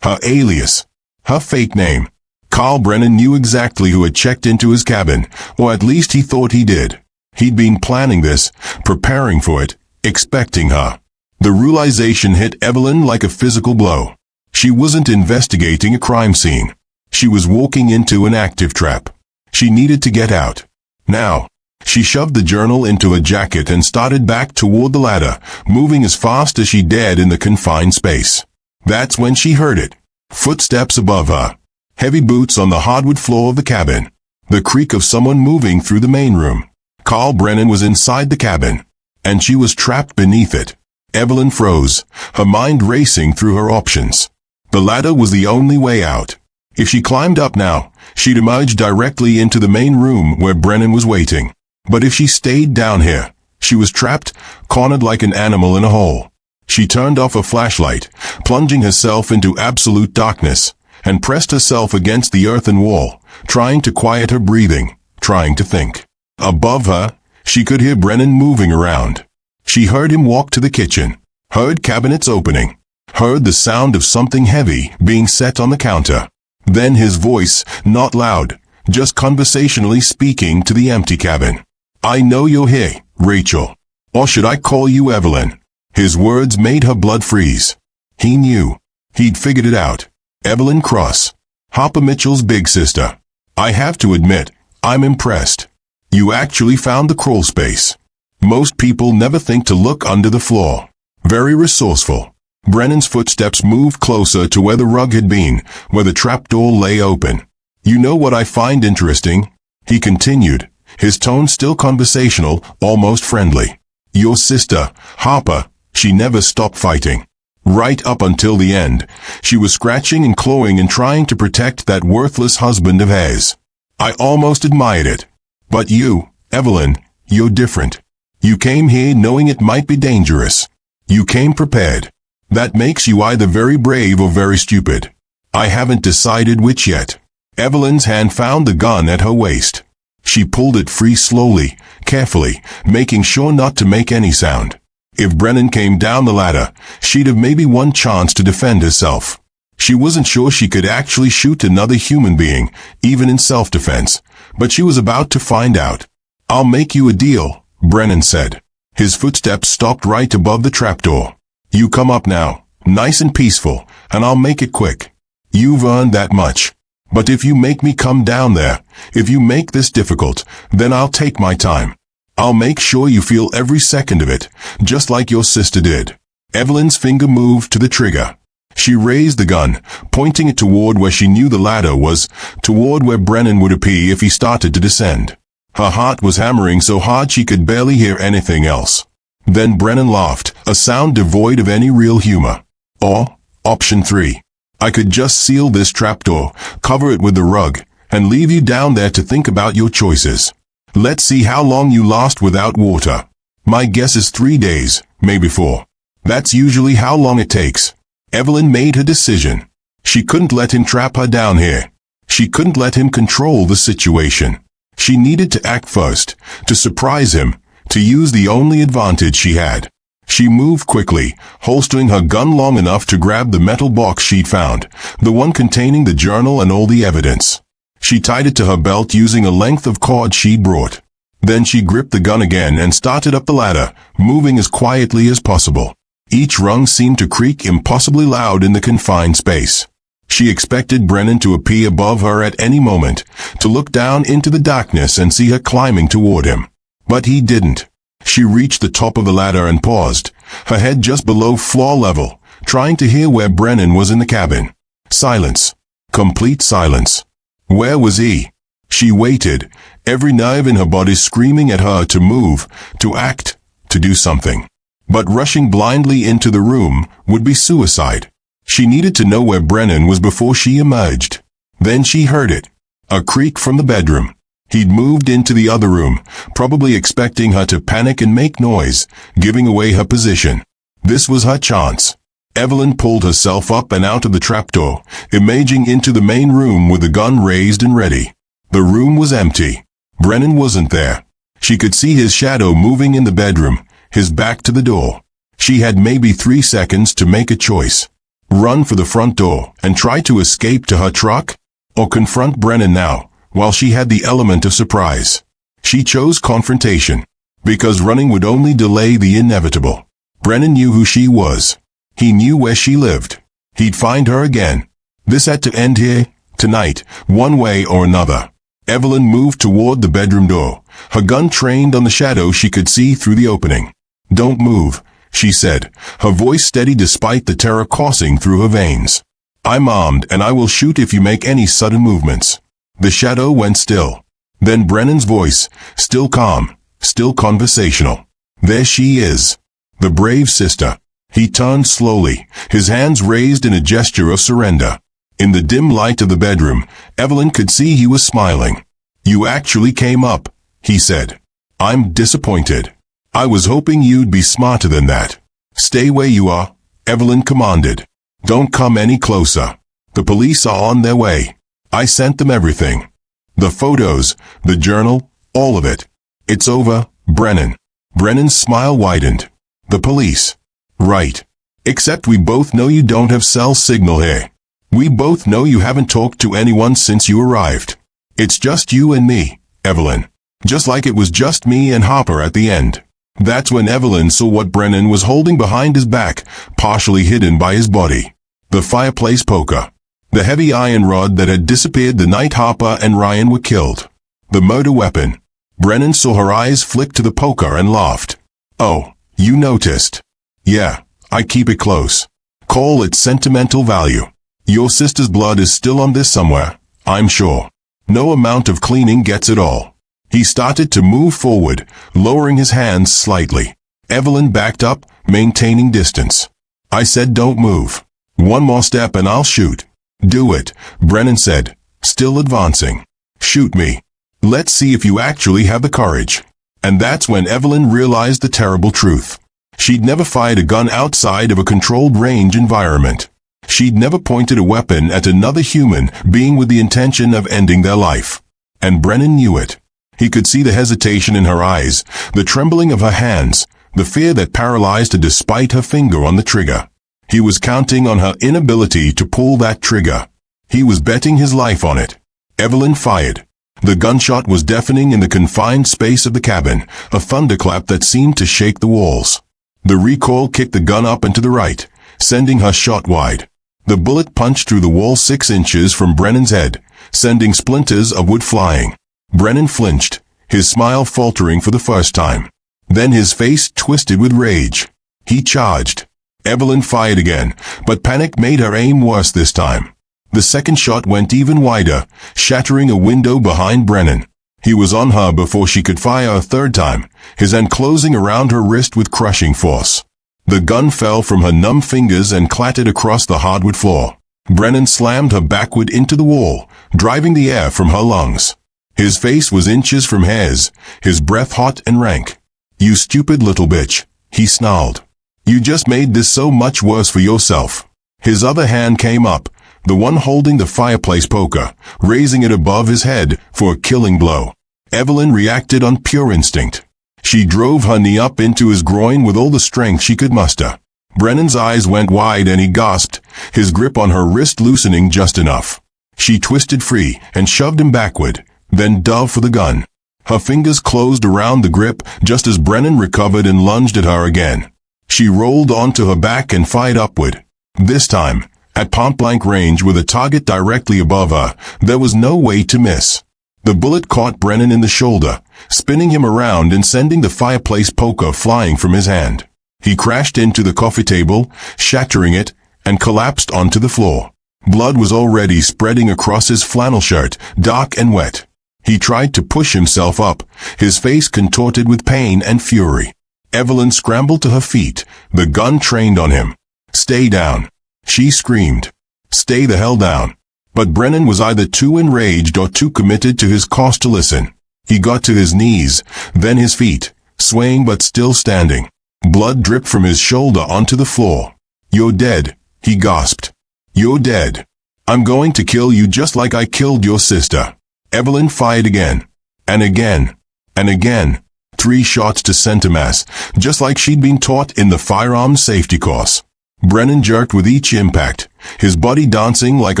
Her alias. Her fake name. Carl Brennan knew exactly who had checked into his cabin, or at least he thought he did. He'd been planning this, preparing for it, expecting her. The realization hit Evelyn like a physical blow. She wasn't investigating a crime scene. She was walking into an active trap. She needed to get out. Now. She shoved the journal into her jacket and started back toward the ladder, moving as fast as she dared in the confined space. That's when she heard it. Footsteps above her. Heavy boots on the hardwood floor of the cabin. The creak of someone moving through the main room. Carl Brennan was inside the cabin, and she was trapped beneath it. Evelyn froze, her mind racing through her options. The ladder was the only way out. If she climbed up now, she'd emerge directly into the main room where Brennan was waiting. But if she stayed down here, she was trapped, cornered like an animal in a hole. She turned off her flashlight, plunging herself into absolute darkness, and pressed herself against the earthen wall, trying to quiet her breathing, trying to think. Above her, she could hear Brennan moving around. She heard him walk to the kitchen, heard cabinets opening, heard the sound of something heavy being set on the counter. Then his voice, not loud, just conversationally speaking to the empty cabin. "I know you're here, Rachel. Or should I call you Evelyn?" His words made her blood freeze. He knew. He'd figured it out. Evelyn Cross, Harper Mitchell's big sister. "I have to admit, I'm impressed. You actually found the crawl space. Most people never think to look under the floor." Very resourceful. Brennan's footsteps moved closer to where the rug had been, where the trapdoor lay open. "You know what I find interesting?" he continued, his tone still conversational, almost friendly. "Your sister, Harper, she never stopped fighting. Right up until the end, she was scratching and clawing and trying to protect that worthless husband of hers. I almost admired it. But you, Evelyn, you're different. You came here knowing it might be dangerous. You came prepared. That makes you either very brave or very stupid. I haven't decided which yet." Evelyn's hand found the gun at her waist. She pulled it free slowly, carefully, making sure not to make any sound. If Brennan came down the ladder, she'd have maybe one chance to defend herself. She wasn't sure she could actually shoot another human being, even in self-defense, but she was about to find out. "I'll make you a deal," Brennan said. His footsteps stopped right above the trapdoor. "You come up now, nice and peaceful, and I'll make it quick. You've earned that much. But if you make me come down there, if you make this difficult, then I'll take my time. I'll make sure you feel every second of it, just like your sister did." Evelyn's finger moved to the trigger. She raised the gun, pointing it toward where she knew the ladder was, toward where Brennan would appear if he started to descend. Her heart was hammering so hard she could barely hear anything else. Then Brennan laughed, a sound devoid of any real humor. Or, option 3. "I could just seal this trapdoor, cover it with the rug, and leave you down there to think about your choices. Let's see how long you last without water. My guess is 3 days, maybe 4. That's usually how long it takes." Evelyn made her decision. She couldn't let him trap her down here. She couldn't let him control the situation. She needed to act first, to surprise him, to use the only advantage she had. She moved quickly, holstering her gun long enough to grab the metal box she'd found, the one containing the journal and all the evidence. She tied it to her belt using a length of cord she'd brought. Then she gripped the gun again and started up the ladder, moving as quietly as possible. Each rung seemed to creak impossibly loud in the confined space. She expected Brennan to appear above her at any moment, to look down into the darkness and see her climbing toward him. But he didn't. She reached the top of the ladder and paused, her head just below floor level, trying to hear where Brennan was in the cabin. Silence. Complete silence. Where was he? She waited, every nerve in her body screaming at her to move, to act, to do something. But rushing blindly into the room would be suicide. She needed to know where Brennan was before she emerged. Then she heard it. A creak from the bedroom. He'd moved into the other room, probably expecting her to panic and make noise, giving away her position. This was her chance. Evelyn pulled herself up and out of the trapdoor, emerging into the main room with the gun raised and ready. The room was empty. Brennan wasn't there. She could see his shadow moving in the bedroom, his back to the door. She had maybe 3 seconds to make a choice. Run for the front door and try to escape to her truck? Or confront Brennan now, while she had the element of surprise. She chose confrontation, because running would only delay the inevitable. Brennan knew who she was. He knew where she lived. He'd find her again. This had to end here, tonight, one way or another. Evelyn moved toward the bedroom door, her gun trained on the shadow she could see through the opening. "Don't move," she said, her voice steady despite the terror coursing through her veins. "I'm armed and I will shoot if you make any sudden movements." The shadow went still. Then Brennan's voice, still calm, still conversational. "There she is. The brave sister." He turned slowly, his hands raised in a gesture of surrender. In the dim light of the bedroom, Evelyn could see he was smiling. "You actually came up," he said. "I'm disappointed. I was hoping you'd be smarter than that." "Stay where you are," Evelyn commanded. "Don't come any closer. The police are on their way. I sent them everything. The photos, the journal, all of it. It's over, Brennan." Brennan's smile widened. "The police. Right. Except we both know you don't have cell signal here. We both know you haven't talked to anyone since you arrived. It's just you and me, Evelyn. Just like it was just me and Harper at the end." That's when Evelyn saw what Brennan was holding behind his back, partially hidden by his body. The fireplace poker. The heavy iron rod that had disappeared the night Harper and Ryan were killed. The murder weapon. Brennan saw her eyes flick to the poker and laughed. "Oh, you noticed." "Yeah, I keep it close. Call it sentimental value. Your sister's blood is still on this somewhere, I'm sure. No amount of cleaning gets it all." He started to move forward, lowering his hands slightly. Evelyn backed up, maintaining distance. "I said don't move. One more step and I'll shoot." "Do it," Brennan said, still advancing. "Shoot me. Let's see if you actually have the courage." And that's when Evelyn realized the terrible truth. She'd never fired a gun outside of a controlled range environment. She'd never pointed a weapon at another human being with the intention of ending their life. And Brennan knew it. He could see the hesitation in her eyes, the trembling of her hands, the fear that paralyzed her despite her finger on the trigger. He was counting on her inability to pull that trigger. He was betting his life on it. Evelyn fired. The gunshot was deafening in the confined space of the cabin, a thunderclap that seemed to shake the walls. The recoil kicked the gun up and to the right, sending her shot wide. The bullet punched through the wall 6 inches from Brennan's head, sending splinters of wood flying. Brennan flinched, his smile faltering for the first time. Then his face twisted with rage. He charged. Evelyn fired again, but panic made her aim worse this time. The second shot went even wider, shattering a window behind Brennan. He was on her before she could fire a third time, his hand closing around her wrist with crushing force. The gun fell from her numb fingers and clattered across the hardwood floor. Brennan slammed her backward into the wall, driving the air from her lungs. His face was inches from hers, his breath hot and rank. "You stupid little bitch," he snarled. "You just made this so much worse for yourself." His other hand came up, the one holding the fireplace poker, raising it above his head for a killing blow. Evelyn reacted on pure instinct. She drove her knee up into his groin with all the strength she could muster. Brennan's eyes went wide and he gasped, his grip on her wrist loosening just enough. She twisted free and shoved him backward, then dove for the gun. Her fingers closed around the grip just as Brennan recovered and lunged at her again. She rolled onto her back and fired upward. This time, at point-blank range with a target directly above her, there was no way to miss. The bullet caught Brennan in the shoulder, spinning him around and sending the fireplace poker flying from his hand. He crashed into the coffee table, shattering it, and collapsed onto the floor. Blood was already spreading across his flannel shirt, dark and wet. He tried to push himself up, his face contorted with pain and fury. Evelyn scrambled to her feet, the gun trained on him. "Stay down," she screamed. "Stay the hell down." But Brennan was either too enraged or too committed to his cause to listen. He got to his knees, then his feet, swaying but still standing. Blood dripped from his shoulder onto the floor. "You're dead," he gasped. "You're dead. I'm going to kill you just like I killed your sister." Evelyn fired again, and again, and again. 3 shots to center mass, just like she'd been taught in the firearms safety course. Brennan jerked with each impact, his body dancing like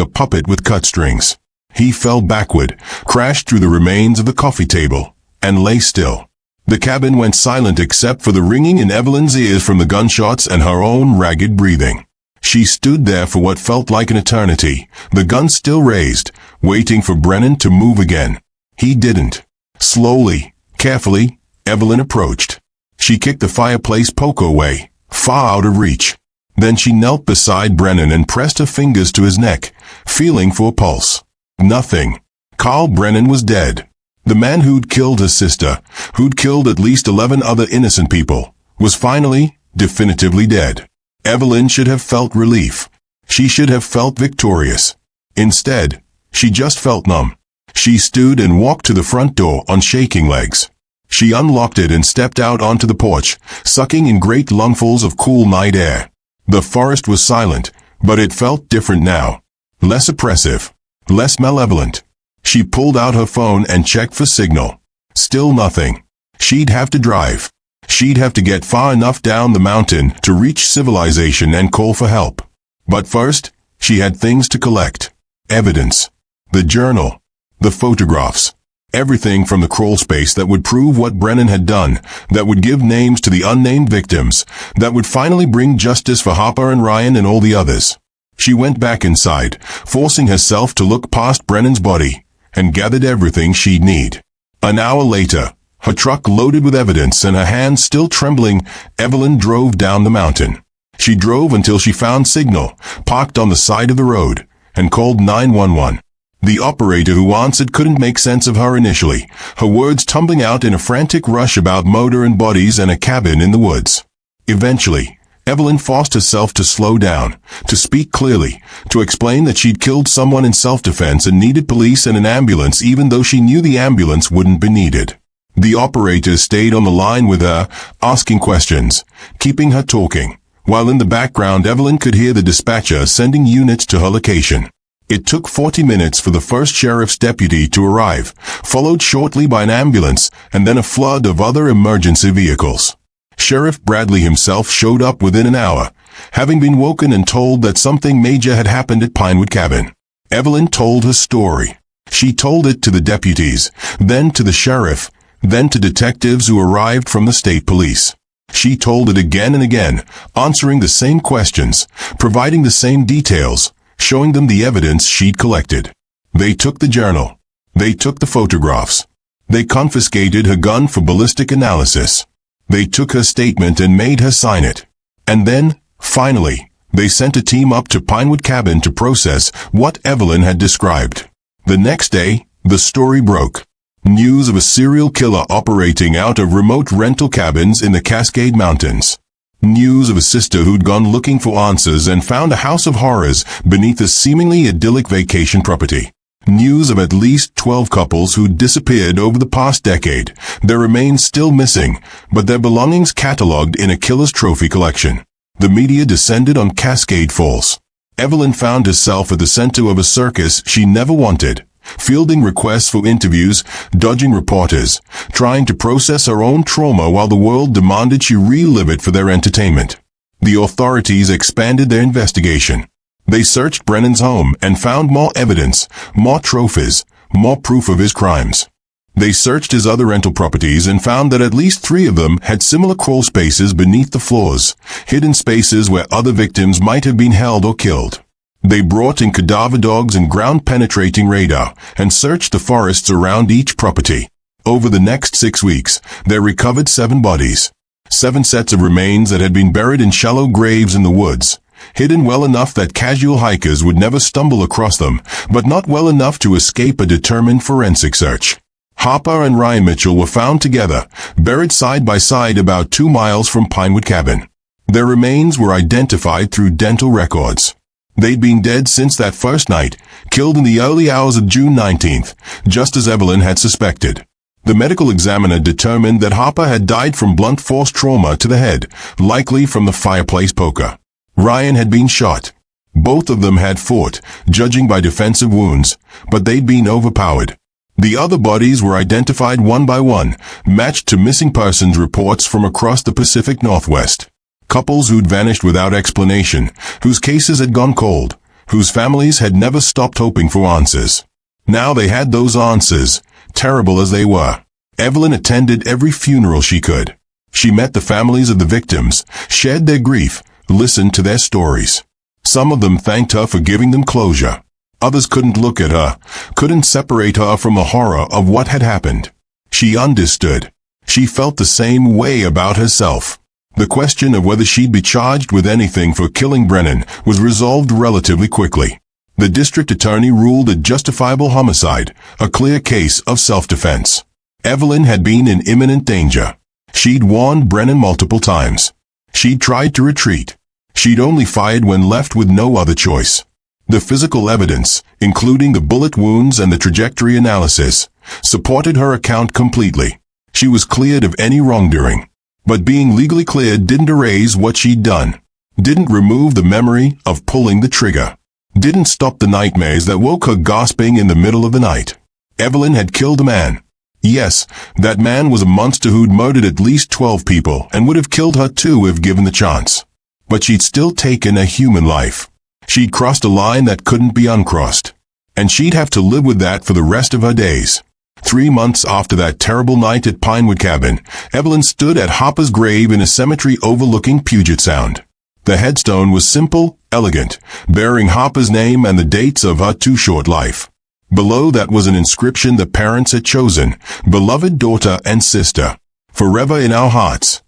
a puppet with cut strings. He fell backward, crashed through the remains of the coffee table, and lay still. The cabin went silent except for the ringing in Evelyn's ears from the gunshots and her own ragged breathing. She stood there for what felt like an eternity, the gun still raised, waiting for Brennan to move again. He didn't. Slowly, carefully, Evelyn approached. She kicked the fireplace poker away, far out of reach. Then she knelt beside Brennan and pressed her fingers to his neck, feeling for a pulse. Nothing. Carl Brennan was dead. The man who'd killed his sister, who'd killed at least 11 other innocent people, was finally, definitively dead. Evelyn should have felt relief. She should have felt victorious. Instead, she just felt numb. She stood and walked to the front door on shaking legs. She unlocked it and stepped out onto the porch, sucking in great lungfuls of cool night air. The forest was silent, but it felt different now. Less oppressive. Less malevolent. She pulled out her phone and checked for signal. Still nothing. She'd have to drive. She'd have to get far enough down the mountain to reach civilization and call for help. But first, she had things to collect. Evidence. The journal. The photographs. Everything from the crawl space that would prove what Brennan had done, that would give names to the unnamed victims, that would finally bring justice for Harper and Ryan and all the others. She went back inside, forcing herself to look past Brennan's body, and gathered everything she'd need. An hour later, her truck loaded with evidence and her hands still trembling, Evelyn drove down the mountain. She drove until she found signal, parked on the side of the road, and called 911. The operator who answered couldn't make sense of her initially, her words tumbling out in a frantic rush about motor and bodies and a cabin in the woods. Eventually, Evelyn forced herself to slow down, to speak clearly, to explain that she'd killed someone in self-defense and needed police and an ambulance even though she knew the ambulance wouldn't be needed. The operator stayed on the line with her, asking questions, keeping her talking, while in the background Evelyn could hear the dispatcher sending units to her location. It took 40 minutes for the first sheriff's deputy to arrive, followed shortly by an ambulance and then a flood of other emergency vehicles. Sheriff Bradley himself showed up within an hour, having been woken and told that something major had happened at Pinewood Cabin. Evelyn told her story. She told it to the deputies, then to the sheriff, then to detectives who arrived from the state police. She told it again and again, answering the same questions, providing the same details, showing them the evidence she'd collected. They took the journal. They took the photographs. They confiscated her gun for ballistic analysis. They took her statement and made her sign it. And then, finally, they sent a team up to Pinewood Cabin to process what Evelyn had described. The next day, the story broke. News of a serial killer operating out of remote rental cabins in the Cascade Mountains. News of a sister who'd gone looking for answers and found a house of horrors beneath a seemingly idyllic vacation property. News of at least 12 couples who'd disappeared over the past decade, their remains still missing, but their belongings catalogued in a killer's trophy collection. The media descended on Cascade Falls. Evelyn found herself at the center of a circus she never wanted, fielding requests for interviews, dodging reporters, trying to process her own trauma while the world demanded she relive it for their entertainment. The authorities expanded their investigation. They searched Brennan's home and found more evidence, more trophies, more proof of his crimes. They searched his other rental properties and found that at least 3 of them had similar crawl spaces beneath the floors, hidden spaces where other victims might have been held or killed. They brought in cadaver dogs and ground-penetrating radar and searched the forests around each property. Over the next 6 weeks, they recovered 7 bodies. 7 sets of remains that had been buried in shallow graves in the woods, hidden well enough that casual hikers would never stumble across them, but not well enough to escape a determined forensic search. Harper and Ryan Mitchell were found together, buried side by side about 2 miles from Pinewood Cabin. Their remains were identified through dental records. They'd been dead since that first night, killed in the early hours of June 19th, just as Evelyn had suspected. The medical examiner determined that Harper had died from blunt force trauma to the head, likely from the fireplace poker. Ryan had been shot. Both of them had fought, judging by defensive wounds, but they'd been overpowered. The other bodies were identified one by one, matched to missing persons reports from across the Pacific Northwest. Couples who'd vanished without explanation, whose cases had gone cold, whose families had never stopped hoping for answers. Now they had those answers, terrible as they were. Evelyn attended every funeral she could. She met the families of the victims, shared their grief, listened to their stories. Some of them thanked her for giving them closure. Others couldn't look at her, couldn't separate her from the horror of what had happened. She understood. She felt the same way about herself. The question of whether she'd be charged with anything for killing Brennan was resolved relatively quickly. The district attorney ruled it justifiable homicide, a clear case of self-defense. Evelyn had been in imminent danger. She'd warned Brennan multiple times. She'd tried to retreat. She'd only fired when left with no other choice. The physical evidence, including the bullet wounds and the trajectory analysis, supported her account completely. She was cleared of any wrongdoing. But being legally cleared didn't erase what she'd done. Didn't remove the memory of pulling the trigger. Didn't stop the nightmares that woke her gasping in the middle of the night. Evelyn had killed a man. Yes, that man was a monster who'd murdered at least 12 people and would have killed her too if given the chance. But she'd still taken a human life. She'd crossed a line that couldn't be uncrossed. And she'd have to live with that for the rest of her days. 3 months after that terrible night at Pinewood Cabin, Evelyn stood at Harper's grave in a cemetery overlooking Puget Sound. The headstone was simple, elegant, bearing Harper's name and the dates of her too short life. Below that was an inscription the parents had chosen, beloved daughter and sister, forever in our hearts.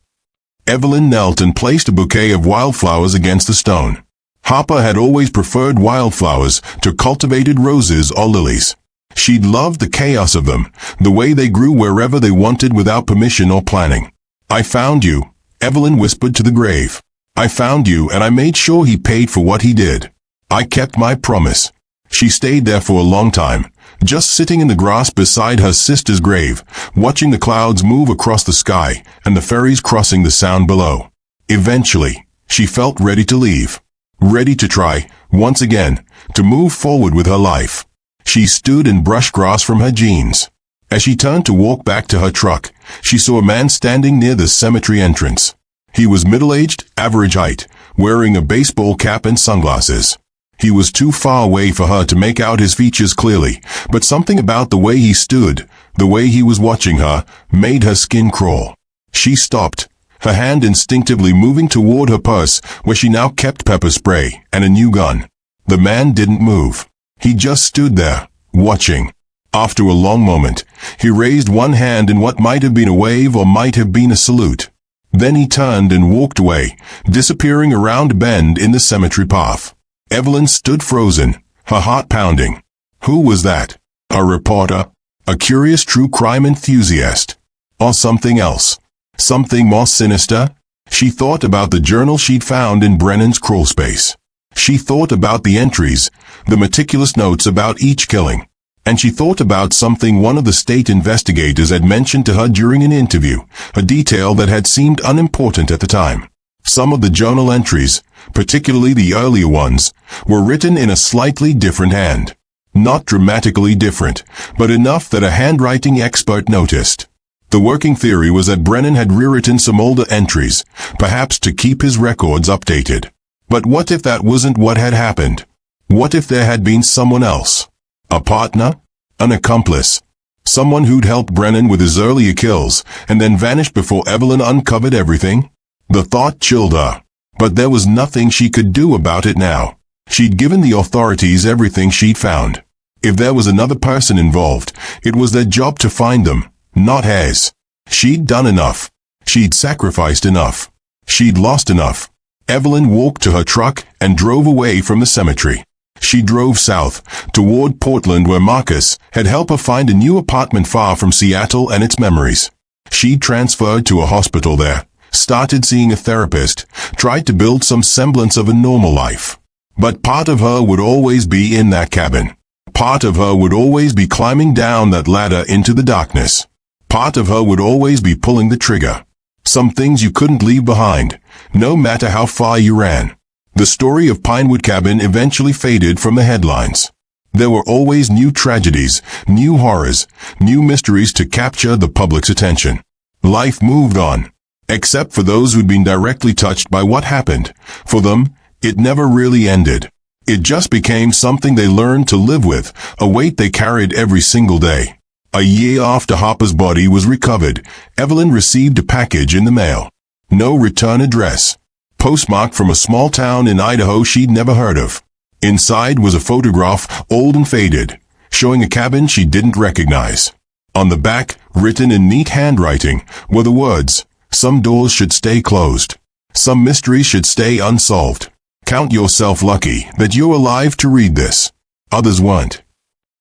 Evelyn knelt and placed a bouquet of wildflowers against the stone. Harper had always preferred wildflowers to cultivated roses or lilies. She'd loved the chaos of them, the way they grew wherever they wanted without permission or planning. I found you, Evelyn whispered to the grave. I found you and I made sure he paid for what he did. I kept my promise. She stayed there for a long time, just sitting in the grass beside her sister's grave, watching the clouds move across the sky and the ferries crossing the sound below. Eventually, she felt ready to leave. ready to try, once again, to move forward with her life. She stood and brushed grass from her jeans. As she turned to walk back to her truck, she saw a man standing near the cemetery entrance. He was middle-aged, average height, wearing a baseball cap and sunglasses. He was too far away for her to make out his features clearly, but something about the way he stood, the way he was watching her, made her skin crawl. She stopped, her hand instinctively moving toward her purse, where she now kept pepper spray and a new gun. The man didn't move. He just stood there, watching. After a long moment, he raised one hand in what might have been a wave or might have been a salute. Then he turned and walked away, disappearing around a bend in the cemetery path. Evelyn stood frozen, her heart pounding. Who was that? A reporter? A curious true crime enthusiast? Or something else? Something more sinister? She thought about the journal she'd found in Brennan's crawlspace. She thought about the entries, the meticulous notes about each killing. And she thought about something one of the state investigators had mentioned to her during an interview, a detail that had seemed unimportant at the time. Some of the journal entries, particularly the earlier ones, were written in a slightly different hand. Not dramatically different, but enough that a handwriting expert noticed. The working theory was that Brennan had rewritten some older entries, perhaps to keep his records updated. But what if that wasn't what had happened? What if there had been someone else? A partner? An accomplice? Someone who'd helped Brennan with his earlier kills, and then vanished before Evelyn uncovered everything? The thought chilled her. But there was nothing she could do about it now. She'd given the authorities everything she'd found. If there was another person involved, it was their job to find them, not hers. She'd done enough. She'd sacrificed enough. She'd lost enough. Evelyn walked to her truck and drove away from the cemetery. She drove south, toward Portland, where Marcus had helped her find a new apartment far from Seattle and its memories. She transferred to a hospital there, started seeing a therapist, tried to build some semblance of a normal life. But part of her would always be in that cabin. Part of her would always be climbing down that ladder into the darkness. Part of her would always be pulling the trigger. Some things you couldn't leave behind, no matter how far you ran. The story of Pinewood Cabin eventually faded from the headlines. There were always new tragedies, new horrors, new mysteries to capture the public's attention. Life moved on. Except for those who'd been directly touched by what happened. For them, it never really ended. It just became something they learned to live with, a weight they carried every single day. A year after Harper's body was recovered, Evelyn received a package in the mail. No return address. Postmarked from a small town in Idaho she'd never heard of. Inside was a photograph, old and faded, showing a cabin she didn't recognize. On the back, written in neat handwriting, were the words, "Some doors should stay closed. Some mysteries should stay unsolved. Count yourself lucky that you're alive to read this. Others weren't."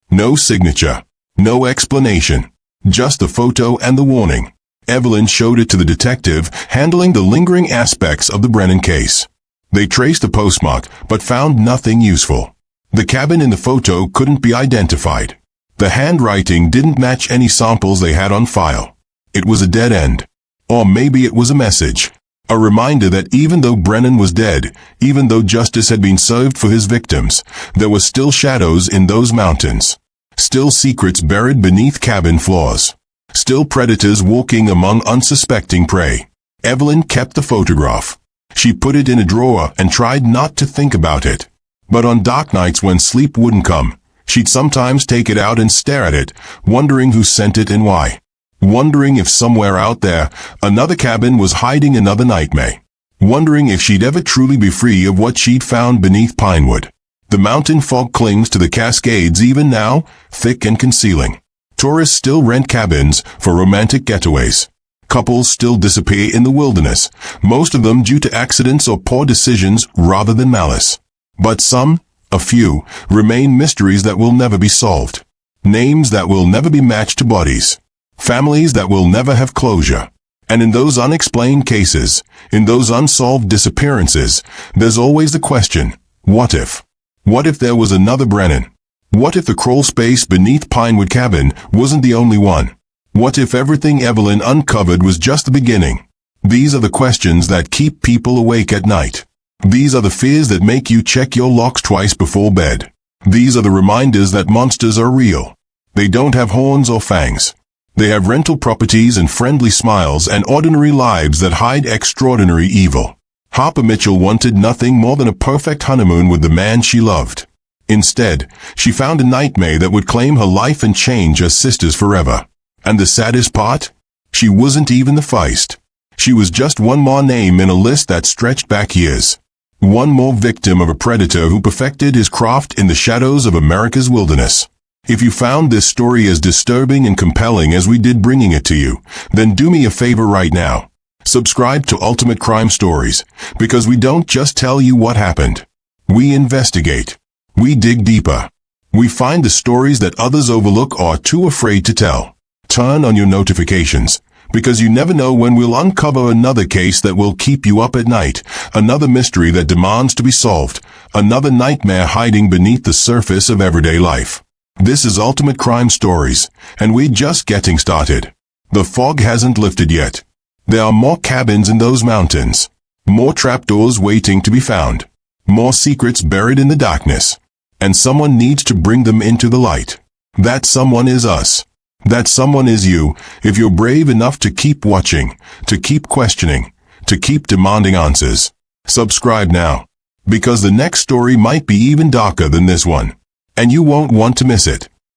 No signature. No explanation. Just the photo and the warning. Evelyn showed it to the detective handling the lingering aspects of the Brennan case. They traced the postmark, but found nothing useful. The cabin in the photo couldn't be identified. The handwriting didn't match any samples they had on file. It was a dead end. Or maybe it was a message. A reminder that even though Brennan was dead, even though justice had been served for his victims, there were still shadows in those mountains. Still secrets buried beneath cabin floors. Still predators walking among unsuspecting prey. Evelyn kept the photograph. She put it in a drawer and tried not to think about it. But on dark nights when sleep wouldn't come, she'd sometimes take it out and stare at it, wondering who sent it and why. Wondering if somewhere out there, another cabin was hiding another nightmare. Wondering if she'd ever truly be free of what she'd found beneath Pinewood. The mountain fog clings to the Cascades even now, thick and concealing. Tourists still rent cabins for romantic getaways. Couples still disappear in the wilderness, most of them due to accidents or poor decisions rather than malice. But some, a few, remain mysteries that will never be solved. Names that will never be matched to bodies. Families that will never have closure. And in those unexplained cases, in those unsolved disappearances, there's always the question, what if? What if there was another Brennan? What if the crawl space beneath Pinewood Cabin wasn't the only one? What if everything Evelyn uncovered was just the beginning? These are the questions that keep people awake at night. These are the fears that make you check your locks twice before bed. These are the reminders that monsters are real. They don't have horns or fangs. They have rental properties and friendly smiles and ordinary lives that hide extraordinary evil. Harper Mitchell wanted nothing more than a perfect honeymoon with the man she loved. Instead, she found a nightmare that would claim her life and change her sisters forever. And the saddest part? She wasn't even the feist. She was just one more name in a list that stretched back years. One more victim of a predator who perfected his craft in the shadows of America's wilderness. If you found this story as disturbing and compelling as we did bringing it to you, then do me a favor right now. Subscribe to Ultimate Crime Stories, because we don't just tell you what happened. We investigate. We dig deeper. We find the stories that others overlook or are too afraid to tell. Turn on your notifications, because you never know when we'll uncover another case that will keep you up at night, another mystery that demands to be solved, another nightmare hiding beneath the surface of everyday life. This is Ultimate Crime Stories, and we're just getting started. The fog hasn't lifted yet. There are more cabins in those mountains. More trapdoors waiting to be found. More secrets buried in the darkness. And someone needs to bring them into the light. That someone is us. That someone is you, if you're brave enough to keep watching, to keep questioning, to keep demanding answers. Subscribe now, because the next story might be even darker than this one, and you won't want to miss it.